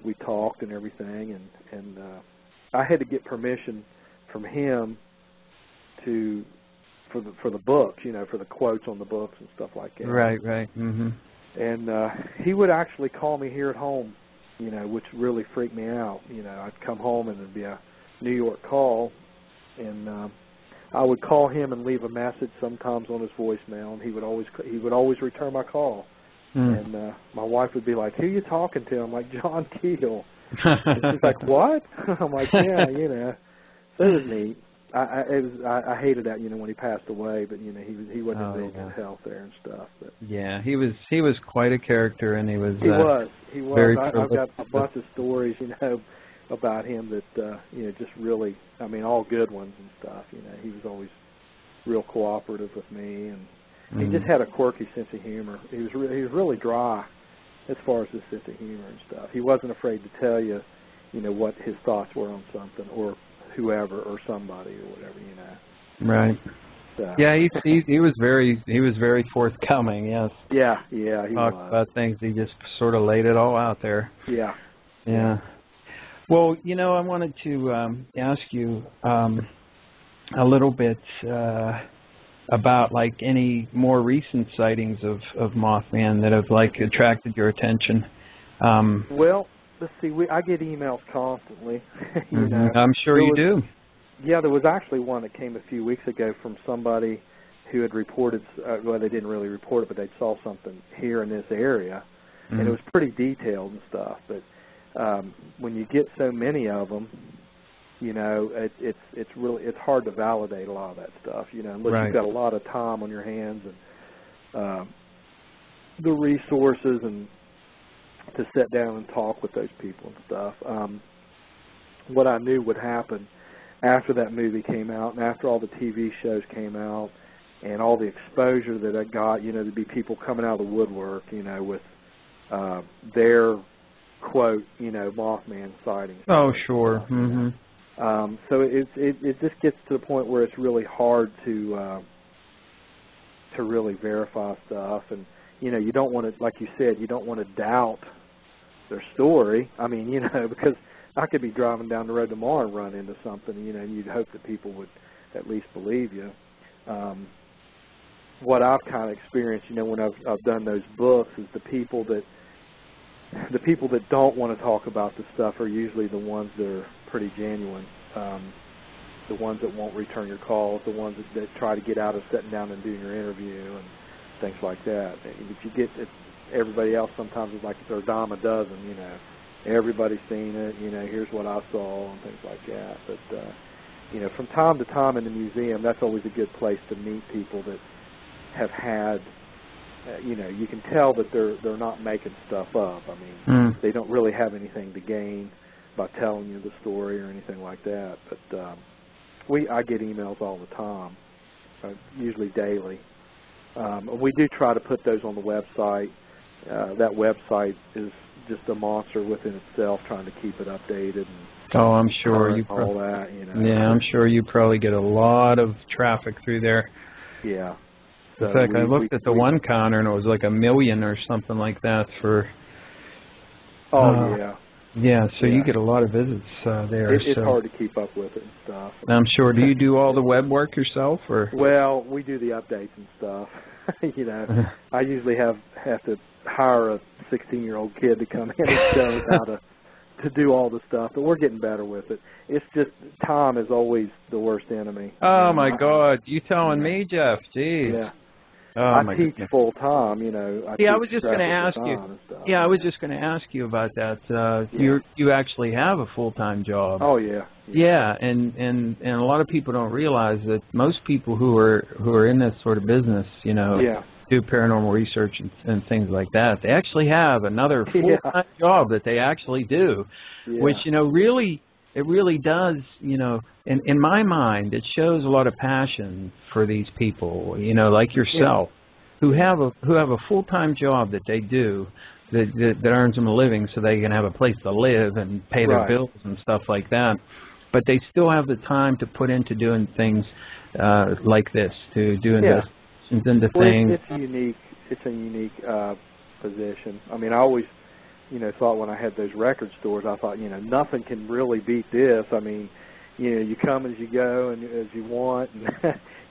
we talked and everything, and I had to get permission from him for the books, for the quotes on the books and stuff like that. Right. Mhm. And he would actually call me here at home, which really freaked me out. I'd come home and it'd be a New York call, and I would call him and leave a message sometimes on his voicemail, and he would always return my call. And my wife would be like, "Who are you talking to?" I'm like, "John Keel." And she's like, "What?" I'm like, "Yeah, So it was neat. I hated that, when he passed away, but he wasn't in real good health there and stuff. But yeah, he was quite a character, and he was. He was. Very I've got a bunch of stories, about him that just really, all good ones and stuff. He was always real cooperative with me, and he just had a quirky sense of humor. He was really dry as far as his sense of humor and stuff. He wasn't afraid to tell you, what his thoughts were on something, or whoever, or somebody, or whatever, Right. So. Yeah, he was very forthcoming. Yes. Yeah, he talked was. about things. He just sort of laid it all out there. Yeah. Yeah. Well, I wanted to ask you a little bit about like any more recent sightings of Mothman that have like attracted your attention. Well, let's see. I get emails constantly. I'm sure you do. Yeah, there was actually one that came a few weeks ago from somebody who had reported. Well, they didn't really report it, but they saw something here in this area, and it was pretty detailed and stuff. But when you get so many of them, it's hard to validate a lot of that stuff. Unless you've got a lot of time on your hands and the resources and to sit down and talk with those people and stuff. What I knew would happen after that movie came out and after all the TV shows came out and all the exposure that I got, there'd be people coming out of the woodwork, with their quote, Mothman sightings. Oh, sure. So it just gets to the point where it's really hard to really verify stuff, and you don't want to, like you said, you don't want to doubt their story. Because I could be driving down the road tomorrow and run into something, and you'd hope that people would at least believe you. What I've kind of experienced, when I've done those books, is the people that don't want to talk about the stuff are usually the ones that are pretty genuine. The ones that won't return your calls, the ones that try to get out of sitting down and doing your interview and things like that. But you get everybody else sometimes is like they're a dime a dozen, Everybody's seen it, here's what I saw and things like that. But, from time to time in the museum, that's always a good place to meet people that have had, you can tell that they're not making stuff up. They don't really have anything to gain by telling you the story or anything like that. But I get emails all the time, usually daily. We do try to put those on the website. That website is just a monster within itself, trying to keep it updated. I'm sure you all that. Yeah, I'm sure you probably get a lot of traffic through there. Yeah. So in fact, I looked at the one counter and it was like 1 million or something like that for. Oh yeah. Yeah, so you get a lot of visits there. It's hard to keep up with it and stuff. I'm sure. Do you do all the web work yourself, or? Well, we do the updates and stuff. I usually have to hire a 16-year-old kid to come in and show us how to do all the stuff, but we're getting better with it. It's just time is always the worst enemy. Oh my God! You telling me, Jeff? Jeez. Yeah. Oh, I teach full time, I was just going to ask you. Yeah, I was just going to ask you about that. You actually have a full-time job. Oh yeah. Yeah, and a lot of people don't realize that most people who are in this sort of business, do paranormal research and things like that. They actually have another full-time job that they actually do, which, really, it really does, in my mind, it shows a lot of passion for these people, like yourself, who have a full-time job that they do that earns them a living so they can have a place to live and pay their bills and stuff like that. But they still have the time to put into doing things like this, to do investigations into things. It's a unique position. I mean, I always, thought when I had those record stores, I thought, nothing can really beat this. I mean, you come as you go and as you want, and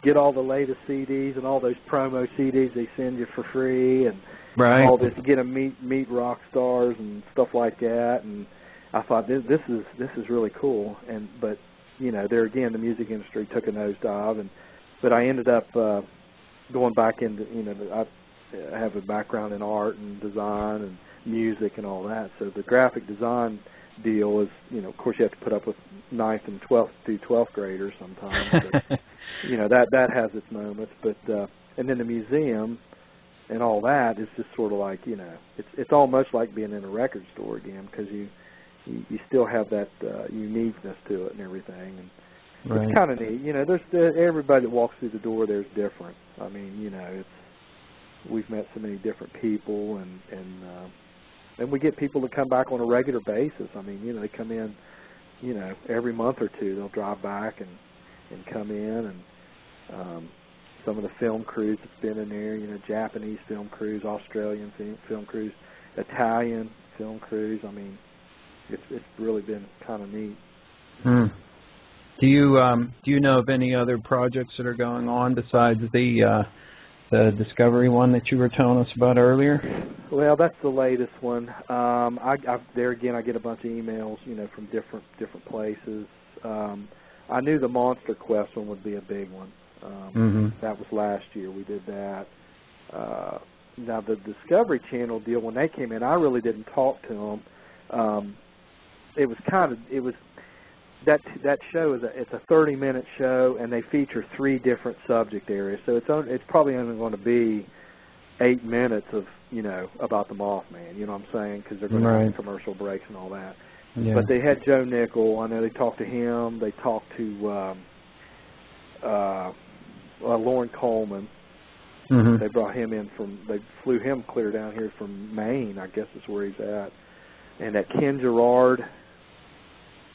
get all the latest CDs and all those promo CDs they send you for free, and all this. Get to meet rock stars and stuff like that. And I thought this is really cool. But there again, the music industry took a nosedive, but I ended up going back into I have a background in art and design and music and all that. So the graphic design deal is, of course, you have to put up with 9th and 12th through 12th graders sometimes. But, that has its moments. But and then the museum and all that is just sort of like, it's almost like being in a record store again, because you still have that uniqueness to it and everything. And it's kind of neat. There's everybody that walks through the door there's different. I mean, we've met so many different people, and we get people to come back on a regular basis. I mean, they come in, every month or two they'll drive back and come in, and some of the film crews that's been in there, Japanese film crews, Australian film crews, Italian film crews. I mean, it's really been kind of neat. Do you know of any other projects that are going on besides the Discovery one that you were telling us about earlier? Well, that's the latest one. There again, I get a bunch of emails, from different places. I knew the Monster Quest one would be a big one. That was last year. We did that. Now the Discovery Channel deal, when they came in, I really didn't talk to them. That show it's a 30-minute show, and they feature 3 different subject areas. So it's probably only going to be 8 minutes of about the Mothman. You know what I'm saying? Because they're going to have commercial breaks and all that. Yeah. But they had Joe Nickel. I know they talked to him. They talked to Lauren Coleman. They brought him in they flew him clear down here from Maine, I guess is where he's at. And that Ken Gerard.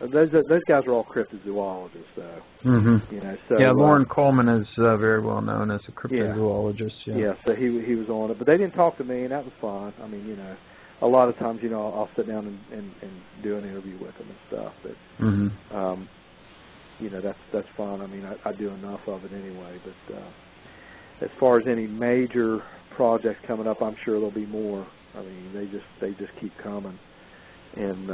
Those guys are all cryptozoologists, though. So Lauren Coleman is very well known as a cryptozoologist. So he was on it, but they didn't talk to me, and that was fine. I mean, a lot of times, I'll sit down and do an interview with them and stuff. But that's fine. I mean, I do enough of it anyway. But as far as any major projects coming up, I'm sure there'll be more. I mean, they just keep coming, and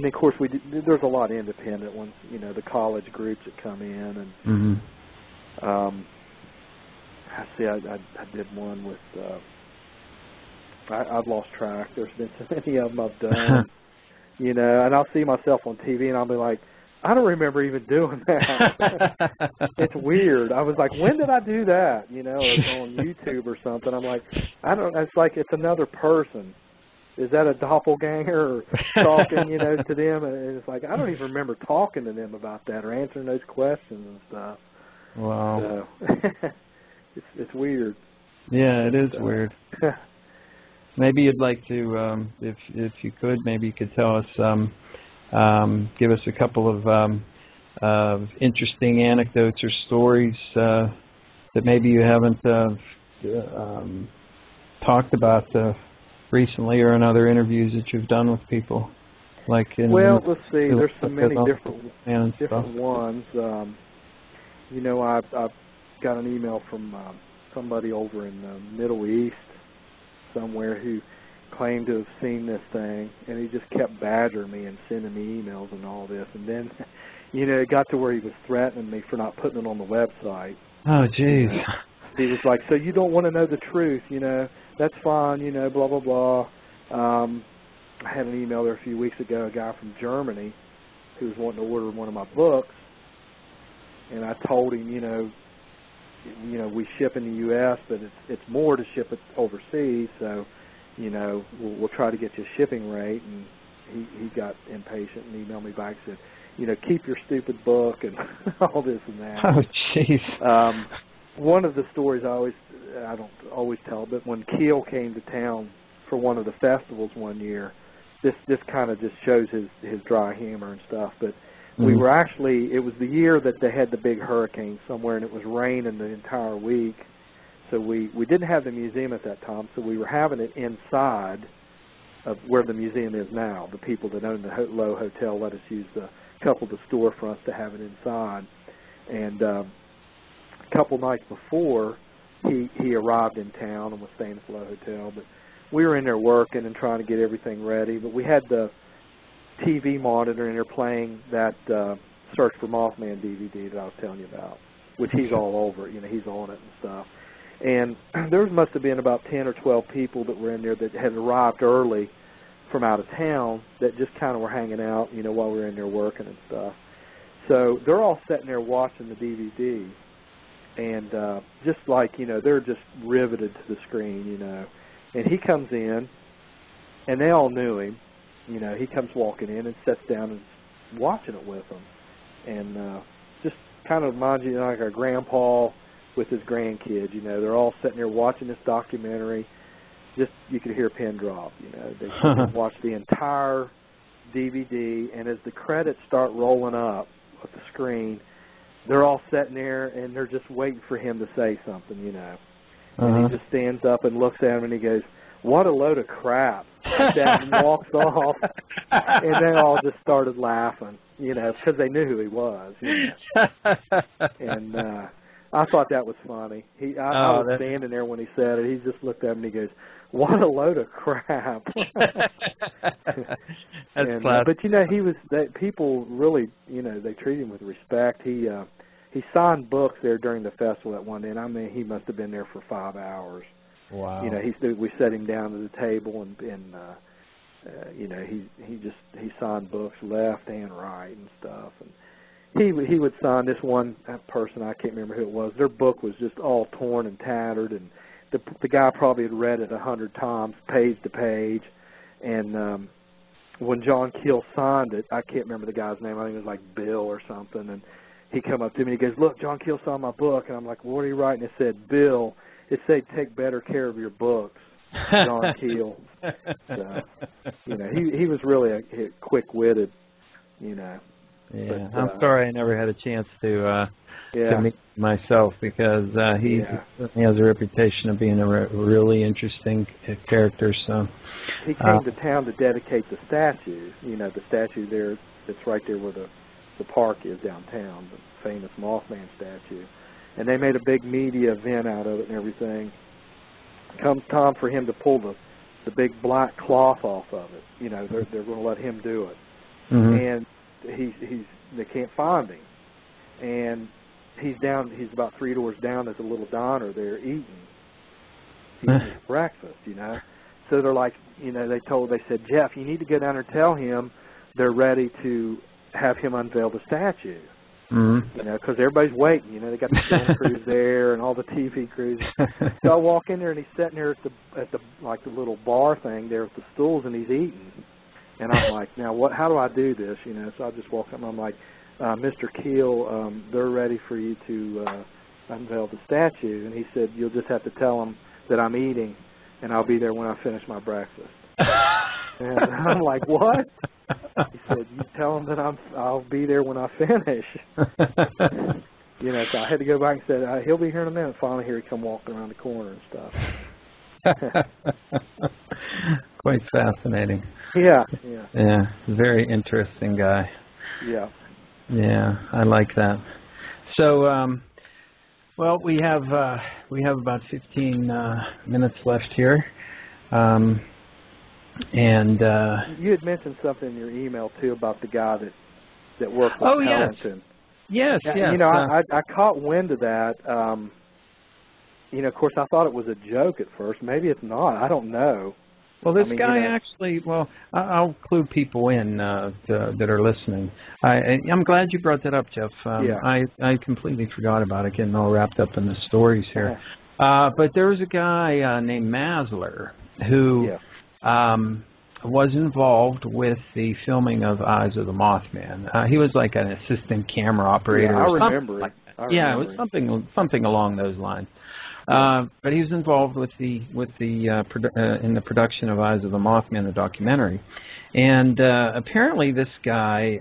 of course there's a lot of independent ones, the college groups that come in, and I did one with I've lost track. There's been so many of them I've done, and I'll see myself on TV and I'll be like, I don't remember even doing that. It's weird. I was like, when did I do that? It's on YouTube or something. I'm like, I don't. It's like it's another person. Is that a doppelganger or talking, to them? And it's like, I don't even remember talking to them about that or answering those questions and stuff. Wow. So, it's weird. Yeah, it is weird. Maybe you'd like to, if you could, maybe you could tell us, give us a couple of interesting anecdotes or stories that maybe you haven't talked about recently, or in other interviews that you've done with people, let's see. There's so many different ones. I've got an email from somebody over in the Middle East somewhere who claimed to have seen this thing, and he just kept badgering me and sending me emails and all this. And then, it got to where he was threatening me for not putting it on the website. Oh, jeez. He was like, so you don't want to know the truth, that's fine, blah, blah, blah. I had an email there a few weeks ago, a guy from Germany who was wanting to order one of my books, and I told him, we ship in the U.S., but it's more to ship it overseas. So, we'll try to get you a shipping rate. And he got impatient and emailed me back and said, keep your stupid book and all this and that. Oh, jeez. One of the stories I don't always tell, but when Keel came to town for one of the festivals one year, this kind of just shows his dry humor and stuff. But we were actually, it was the year that they had the big hurricane somewhere, and it was raining the entire week. So we didn't have the museum at that time, so we were having it inside of where the museum is now. The people that own the Low Hotel let us use a couple of the storefronts to have it inside. And a couple nights before, he arrived in town and was staying at the Low Hotel. But we were in there working and trying to get everything ready. But we had the TV monitor in there playing that Search for Mothman DVD that I was telling you about, which he's all over. He's on it and stuff. And there must have been about 10 or 12 people that were in there that had arrived early from out of town that just kind of were hanging out, while we were in there working and stuff. So they're all sitting there watching the DVD, and just like, they're just riveted to the screen, And he comes in, and they all knew him. He comes walking in and sits down and is watching it with them. And just kind of reminds you like a grandpa with his grandkids. They're all sitting there watching this documentary. Just, you could hear a pin drop. They watch the entire DVD, and as the credits start rolling up at the screen, they're all sitting there, and they're just waiting for him to say something, And he just stands up and looks at him, and he goes, "What a load of crap," and walks off. And they all just started laughing, because they knew who he was. And I thought that was funny. I was standing there when he said it. He just looked at me and he goes, "What a load of crap." That's classic. But people really, they treat him with respect. He signed books there during the festival that one day, and I mean, he must have been there for 5 hours. Wow. We set him down to the table, and he signed books left and right and stuff. And he would sign this one person, I can't remember who it was. Their book was just all torn and tattered, and the guy probably had read it 100 times, page to page. And when John Keel signed it, I can't remember the guy's name. I think it was like Bill or something. And he come up to me and he goes, "Look, John Keel signed my book." And I'm like, "What are you writing?" It said, "Bill." It said, "Take better care of your books, John Keel." So, he was really a quick-witted, Yeah, but, I'm sorry I never had a chance to meet myself, because he has a reputation of being a really interesting character. So he came to town to dedicate the statue. The statue there that's right there where the park is downtown, the famous Mothman statue. And they made a big media event out of it and everything. Comes time for him to pull the big black cloth off of it. They're going to let him do it. And they can't find him. And he's about 3 doors down at the little diner there eating breakfast, So they're like, they said, "Jeff, you need to go down there and tell him they're ready to have him unveil the statue." Because everybody's waiting. They got the film crews there and all the TV crews. So I walk in there, and he's sitting there at the little bar thing there with the stools, and he's eating. And I'm like, "Now what? How do I do this?" So I just walk up, and I'm like, "Mr. Keel, they're ready for you to unveil the statue." And he said, "You'll just have to tell them that I'm eating, and I'll be there when I finish my breakfast." And I'm like, "What?" He said, "You tell him that I'll be there when I finish." So I had to go back and said, "He'll be here in a minute." Finally, here he come walking around the corner and stuff. Quite fascinating. Yeah. Very interesting guy. Yeah. Yeah, I like that. So, well, we have about 15 minutes left here. And you had mentioned something in your email too about the guy that worked with Ellington. Yes. I caught wind of that. Of course, I thought it was a joke at first. Maybe it's not. I don't know. Well, this I mean, guy actually, well, I'll clue people in that are listening. I'm glad you brought that up, Jeff. I completely forgot about it, getting all wrapped up in the stories here. But there was a guy named Masler who was involved with the filming of Eyes of the Mothman. He was like an assistant camera operator. Yeah, I or remember like it. Yeah, it was something along those lines. But he was involved with in the production of Eyes of the Mothman, the documentary, and apparently this guy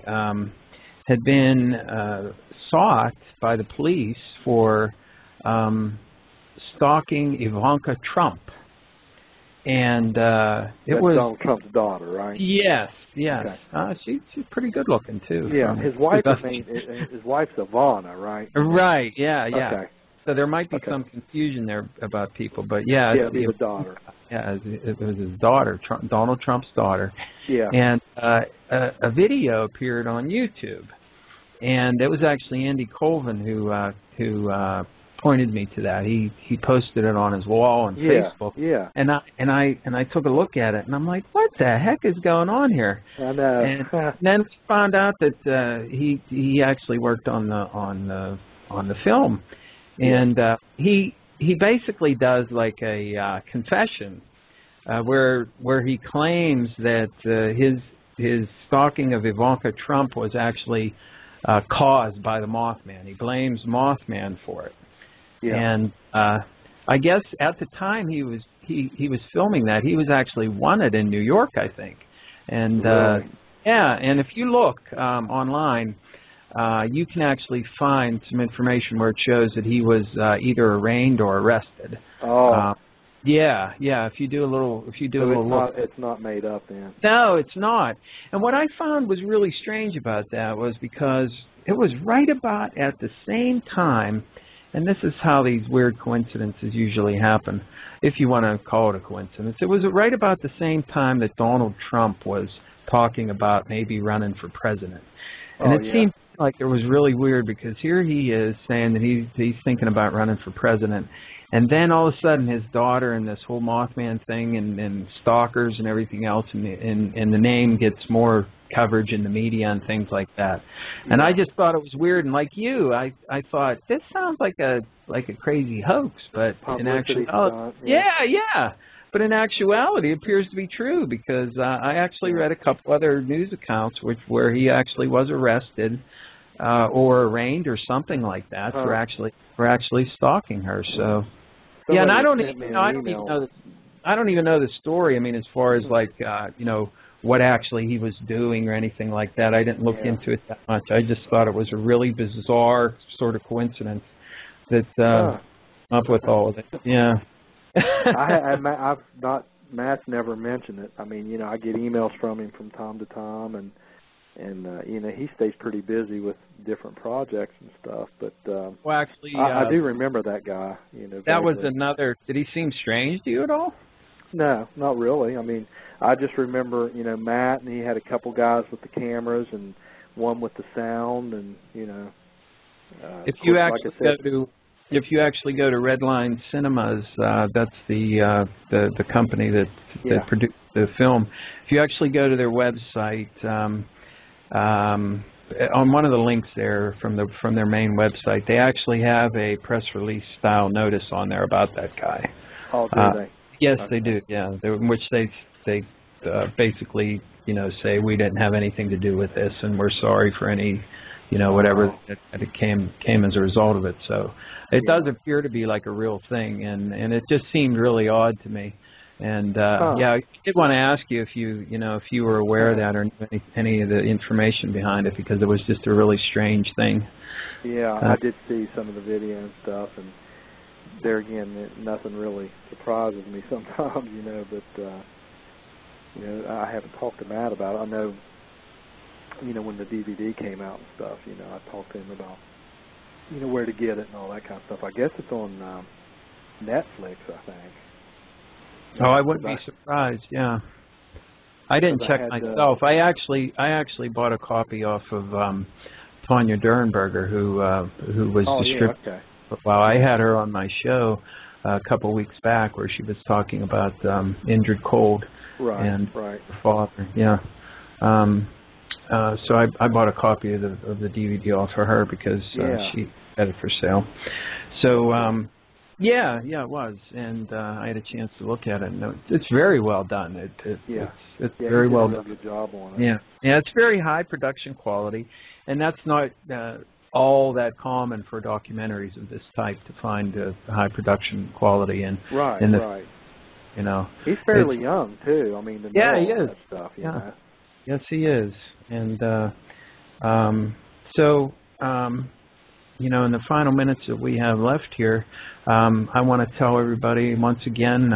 had been sought by the police for stalking Ivanka Trump, and it was Donald Trump's daughter, right? Yes. Okay. She's pretty good looking too. Yeah, his wife's Ivana, right? Right. Yeah. Okay. So there might be some confusion there about people, but the daughter. Yeah, it was his daughter, Donald Trump's daughter. Yeah. And a video appeared on YouTube, and it was actually Andy Colvin who pointed me to that. He posted it on his wall on Facebook. Yeah. And I took a look at it, and I'm like, what the heck is going on here? I know. And then we found out that he actually worked on the film. And he basically does like a confession where he claims that his stalking of Ivanka Trump was actually caused by the Mothman. He blames Mothman for it. Yeah. And I guess at the time he was filming that, he was actually wanted in New York, I think. And really? and if you look online, you can actually find some information where it shows that he was either arraigned or arrested. Oh. Yeah. If you do a little look, it's not made up then. No, it's not. And what I found was really strange about that was because it was right about at the same time, and this is how these weird coincidences usually happen, if you want to call it a coincidence. It was right about the same time that Donald Trump was talking about maybe running for president. And it seemed like it was really weird because here he is saying that he's thinking about running for president, and then all of a sudden his daughter and this whole Mothman thing and stalkers and everything else, and the name gets more coverage in the media and things like that. And I just thought it was weird, and like you, I thought this sounds like a crazy hoax, but in actuality, but in actuality, it appears to be true because I actually read a couple other news accounts where he actually was arrested or arraigned or something like that for actually stalking her. So and I don't even know the story. I mean, as far as like what actually he was doing or anything like that, I didn't look into it that much. I just thought it was a really bizarre sort of coincidence that up with all of it. Yeah. I've not. Matt's never mentioned it. I mean, I get emails from him from time to time, and he stays pretty busy with different projects and stuff. But well, actually, I do remember that guy. That was another. Did he seem strange to you at all? No, not really. I mean, I just remember, Matt, and he had a couple guys with the cameras and one with the sound, and if you actually go to Redline Cinemas, that's the company that produced the film. If you actually go to their website, on one of the links there from their main website, they actually have a press release style notice on there about that guy. Oh, do they? Yes, okay. They do. Yeah, in which they basically say we didn't have anything to do with this, and we're sorry for any whatever that it came as a result of it. So it does appear to be like a real thing, and it just seemed really odd to me. And I did want to ask you if you were aware of that or any of the information behind it, because it was just a really strange thing. Yeah, I did see some of the video and stuff, and there again, nothing really surprises me sometimes, but I haven't talked to Matt about it. I know, when the DVD came out and stuff, I talked to him about, where to get it and all that kind of stuff. I guess it's on Netflix, I think. Oh, I wouldn't be surprised. Yeah, I didn't check myself. I actually bought a copy off of Tanya Dernberger, who was distributed. Okay. Well, I had her on my show a couple weeks back, where she was talking about Indrid Cold, Right. and Right. her father. Yeah. So I bought a copy of the DVD off for her because she had it for sale. So yeah, it was, and I had a chance to look at it. And it's very well done. It's very well done. Good job on it. Yeah, it's very high production quality, and that's not all that common for documentaries of this type to find high production quality and right. You know, he's fairly young too. I mean, to know he all is. that stuff. You yeah. know? Yes, he is, and so. You know, in the final minutes that we have left here, I want to tell everybody once again,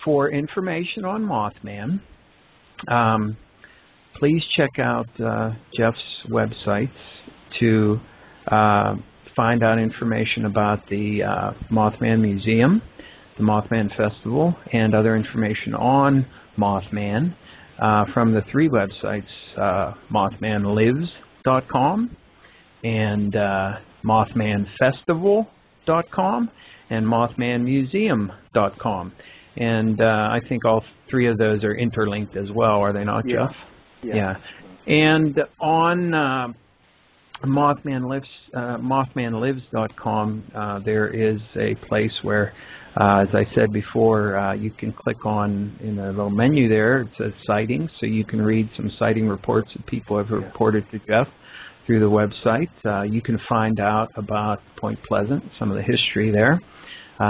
for information on Mothman, please check out Jeff's websites to find out information about the Mothman Museum, the Mothman Festival, and other information on Mothman from the three websites, mothmanlives.com, and mothmanfestival.com and mothmanmuseum.com. And I think all three of those are interlinked as well, are they not, Jeff? Yeah. And on mothmanlives.com, there is a place where, as I said before, you can click on, in a little menu there, it says sightings, so you can read some sighting reports that people have reported to Jeff through the website. You can find out about Point Pleasant, some of the history there.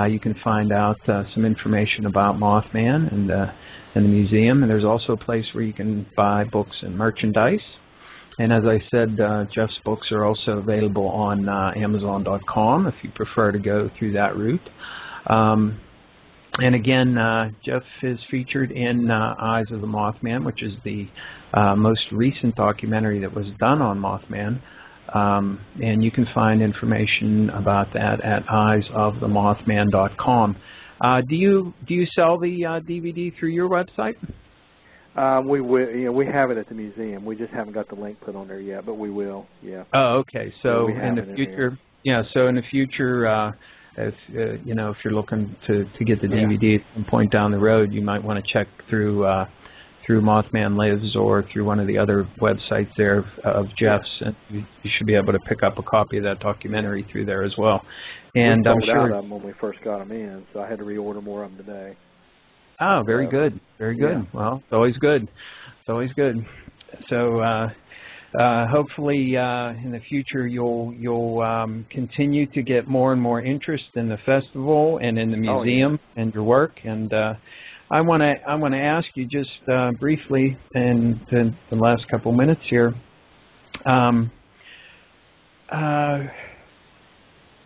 You can find out some information about Mothman and the museum. And there's also a place where you can buy books and merchandise. And as I said, Jeff's books are also available on Amazon.com if you prefer to go through that route. And again, Jeff is featured in Eyes of the Mothman, which is the most recent documentary that was done on Mothman. And you can find information about that at eyesofthemothman.com. Do you sell the DVD through your website? We have it at the museum. We just haven't got the link put on there yet, but we will. Yeah. Oh, okay. So in the future, if if you're looking to get the DVD at some point down the road, you might want to check through Mothman Lives or through one of the other websites there of Jeff's, and you should be able to pick up a copy of that documentary through there as well. And I'm sure out of them when we first got them in, so I had to reorder more of them today. Oh, very good, very good. Yeah. Well, it's always good. It's always good. So hopefully in the future you'll continue to get more and more interest in the festival and in the museum and your work. And I want to ask you just briefly in the last couple minutes here.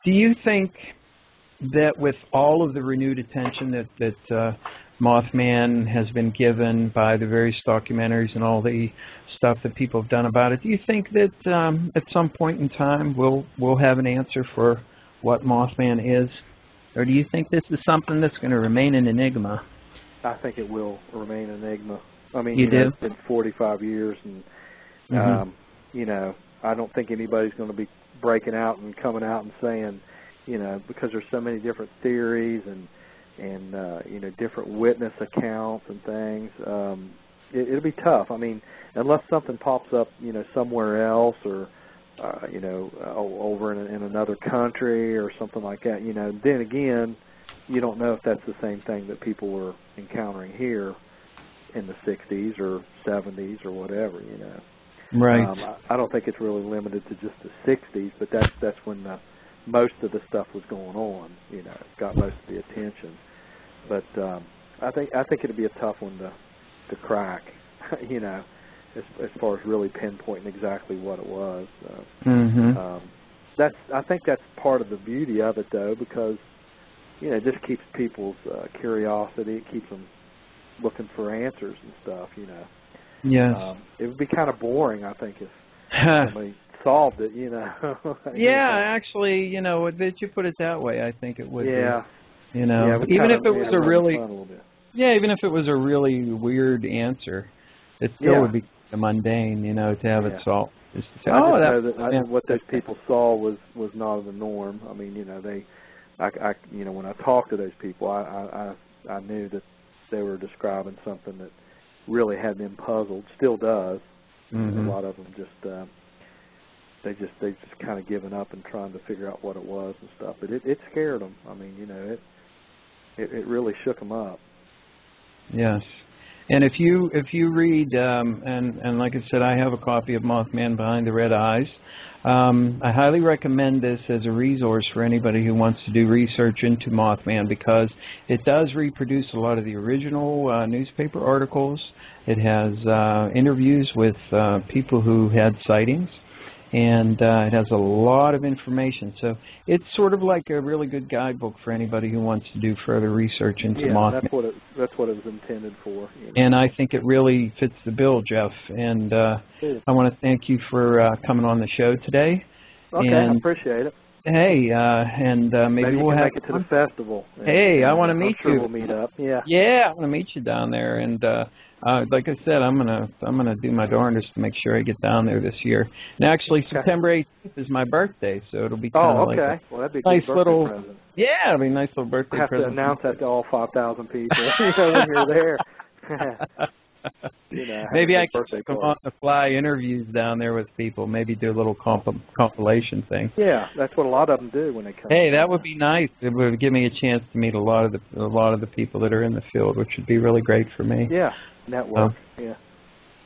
Do you think that with all of the renewed attention that Mothman has been given by the various documentaries and all the stuff that people have done about it, do you think that at some point in time we'll have an answer for what Mothman is? Or do you think this is something that's going to remain an enigma? I think it will remain an enigma. I mean, you do? It's been 45 years, and, I don't think anybody's going to be breaking out and coming out and saying, because there's so many different theories and different witness accounts and things. It'll be tough. I mean, unless something pops up, somewhere else or, over in another country or something like that, then again, you don't know if that's the same thing that people were encountering here in the 60s or 70s or whatever, Right. I don't think it's really limited to just the 60s, but that's when most of the stuff was going on, got most of the attention. But I think it'd be a tough one to crack, as far as really pinpointing exactly what it was. I think that's part of the beauty of it, though, because it just keeps people's curiosity. It keeps them looking for answers and stuff. Yes. It would be kind of boring, I think, if somebody solved it. Yeah, actually, that you put it that way, I think it would. Yeah. Be. Even if it was even if it was a really weird answer, it still would be mundane, to have it solved. Just to say, what those people saw was not the norm. I mean, when I talked to those people, I knew that they were describing something that really had them puzzled, still does. Mm-hmm. A lot of them they just kind of given up and trying to figure out what it was and stuff. But it scared them. I mean, it really shook them up. Yes. And if you read, and like I said, I have a copy of Mothman Behind the Red Eyes. I highly recommend this as a resource for anybody who wants to do research into Mothman, because it does reproduce a lot of the original newspaper articles. It has interviews with people who had sightings, and it has a lot of information. So it's sort of like a really good guidebook for anybody who wants to do further research into Mothman. That's what it was intended for. And I think it really fits the bill, Jeff. And I want to thank you for coming on the show today. Okay, and, I appreciate it. Hey, and maybe we'll make it to the festival. Hey, I want to meet you. We'll meet up. Yeah. Yeah, I want to meet you down there. And like I said, I'm gonna do my darndest to make sure I get down there this year. And actually, September 18th is my birthday, so it'll be kind of like a well, that'd be a nice good little present. Yeah, it'll be a nice little birthday present. present. Have to announce that to all 5,000 people when you're there. Maybe I can come on the fly interviews down there with people. Maybe do a little compilation thing. Yeah, that's what a lot of them do when they come. Hey, that would be nice. It would give me a chance to meet a lot of the people that are in the field, which would be really great for me. Yeah, network. Yeah.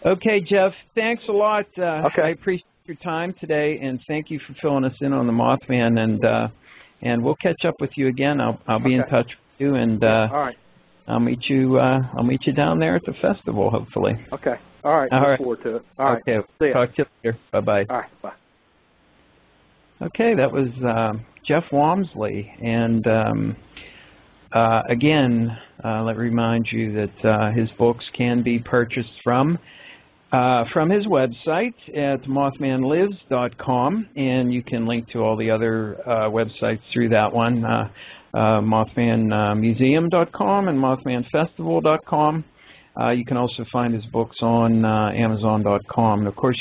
Okay, Jeff. Thanks a lot. Okay. I appreciate your time today, and thank you for filling us in on the Mothman. And we'll catch up with you again. I'll be in touch with you, and all right. I'll meet you down there at the festival, hopefully. Okay. All right. Look forward to it. All right. Okay. See ya. Talk to you later. Bye-bye. All right. Bye. Okay, that was Jeff Walmsley. And again, let me remind you that his books can be purchased from his website at mothmanlives.com, and you can link to all the other websites through that one. mothmanmuseum.com and mothmanfestival.com. You can also find his books on amazon.com. And, of course,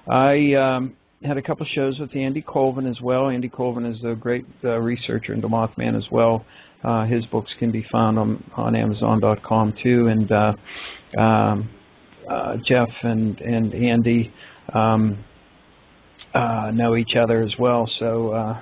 I had a couple shows with Andy Colvin as well. Andy Colvin is a great researcher into Mothman as well. His books can be found on amazon.com, too. And Jeff and Andy know each other as well. So...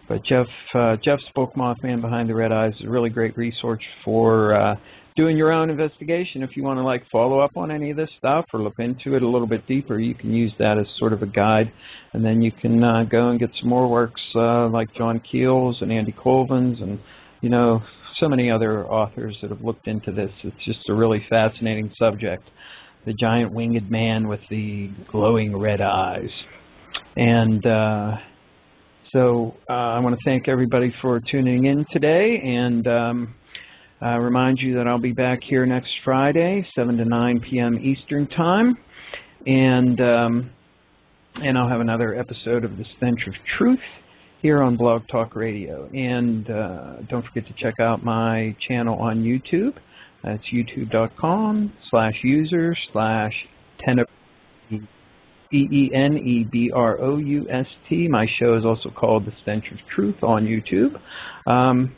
But Jeff's book, Mothman Behind the Red Eyes, is a really great resource for doing your own investigation. If you want to follow up on any of this stuff or look into it a little bit deeper, you can use that as sort of a guide. And then you can go and get some more works like John Keel's and Andy Colvin's and, so many other authors that have looked into this. It's just a really fascinating subject, the giant winged man with the glowing red eyes. And... So I want to thank everybody for tuning in today, and remind you that I'll be back here next Friday, 7 to 9 p.m. Eastern Time, and I'll have another episode of The Stench of Truth here on Blog Talk Radio. And don't forget to check out my channel on YouTube. That's youtube.com/user/10 EENEBROUST. My show is also called The Stench of Truth on YouTube.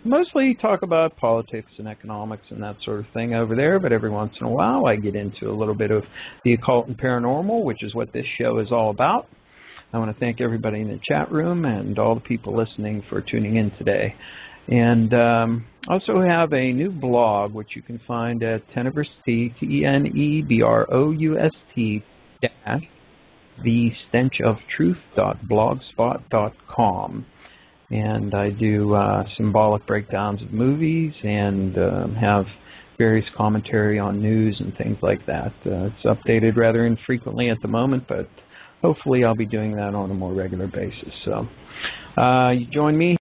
Mostly talk about politics and economics and that sort of thing over there, but every once in a while I get into a little bit of the occult and paranormal, which is what this show is all about. I want to thank everybody in the chat room and all the people listening for tuning in today. And also have a new blog, which you can find at Tenebroust, TENEBROUST- thestenchoftruth.blogspot.com, and I do symbolic breakdowns of movies and have various commentary on news and things like that. It's updated rather infrequently at the moment, but hopefully I'll be doing that on a more regular basis. So you join me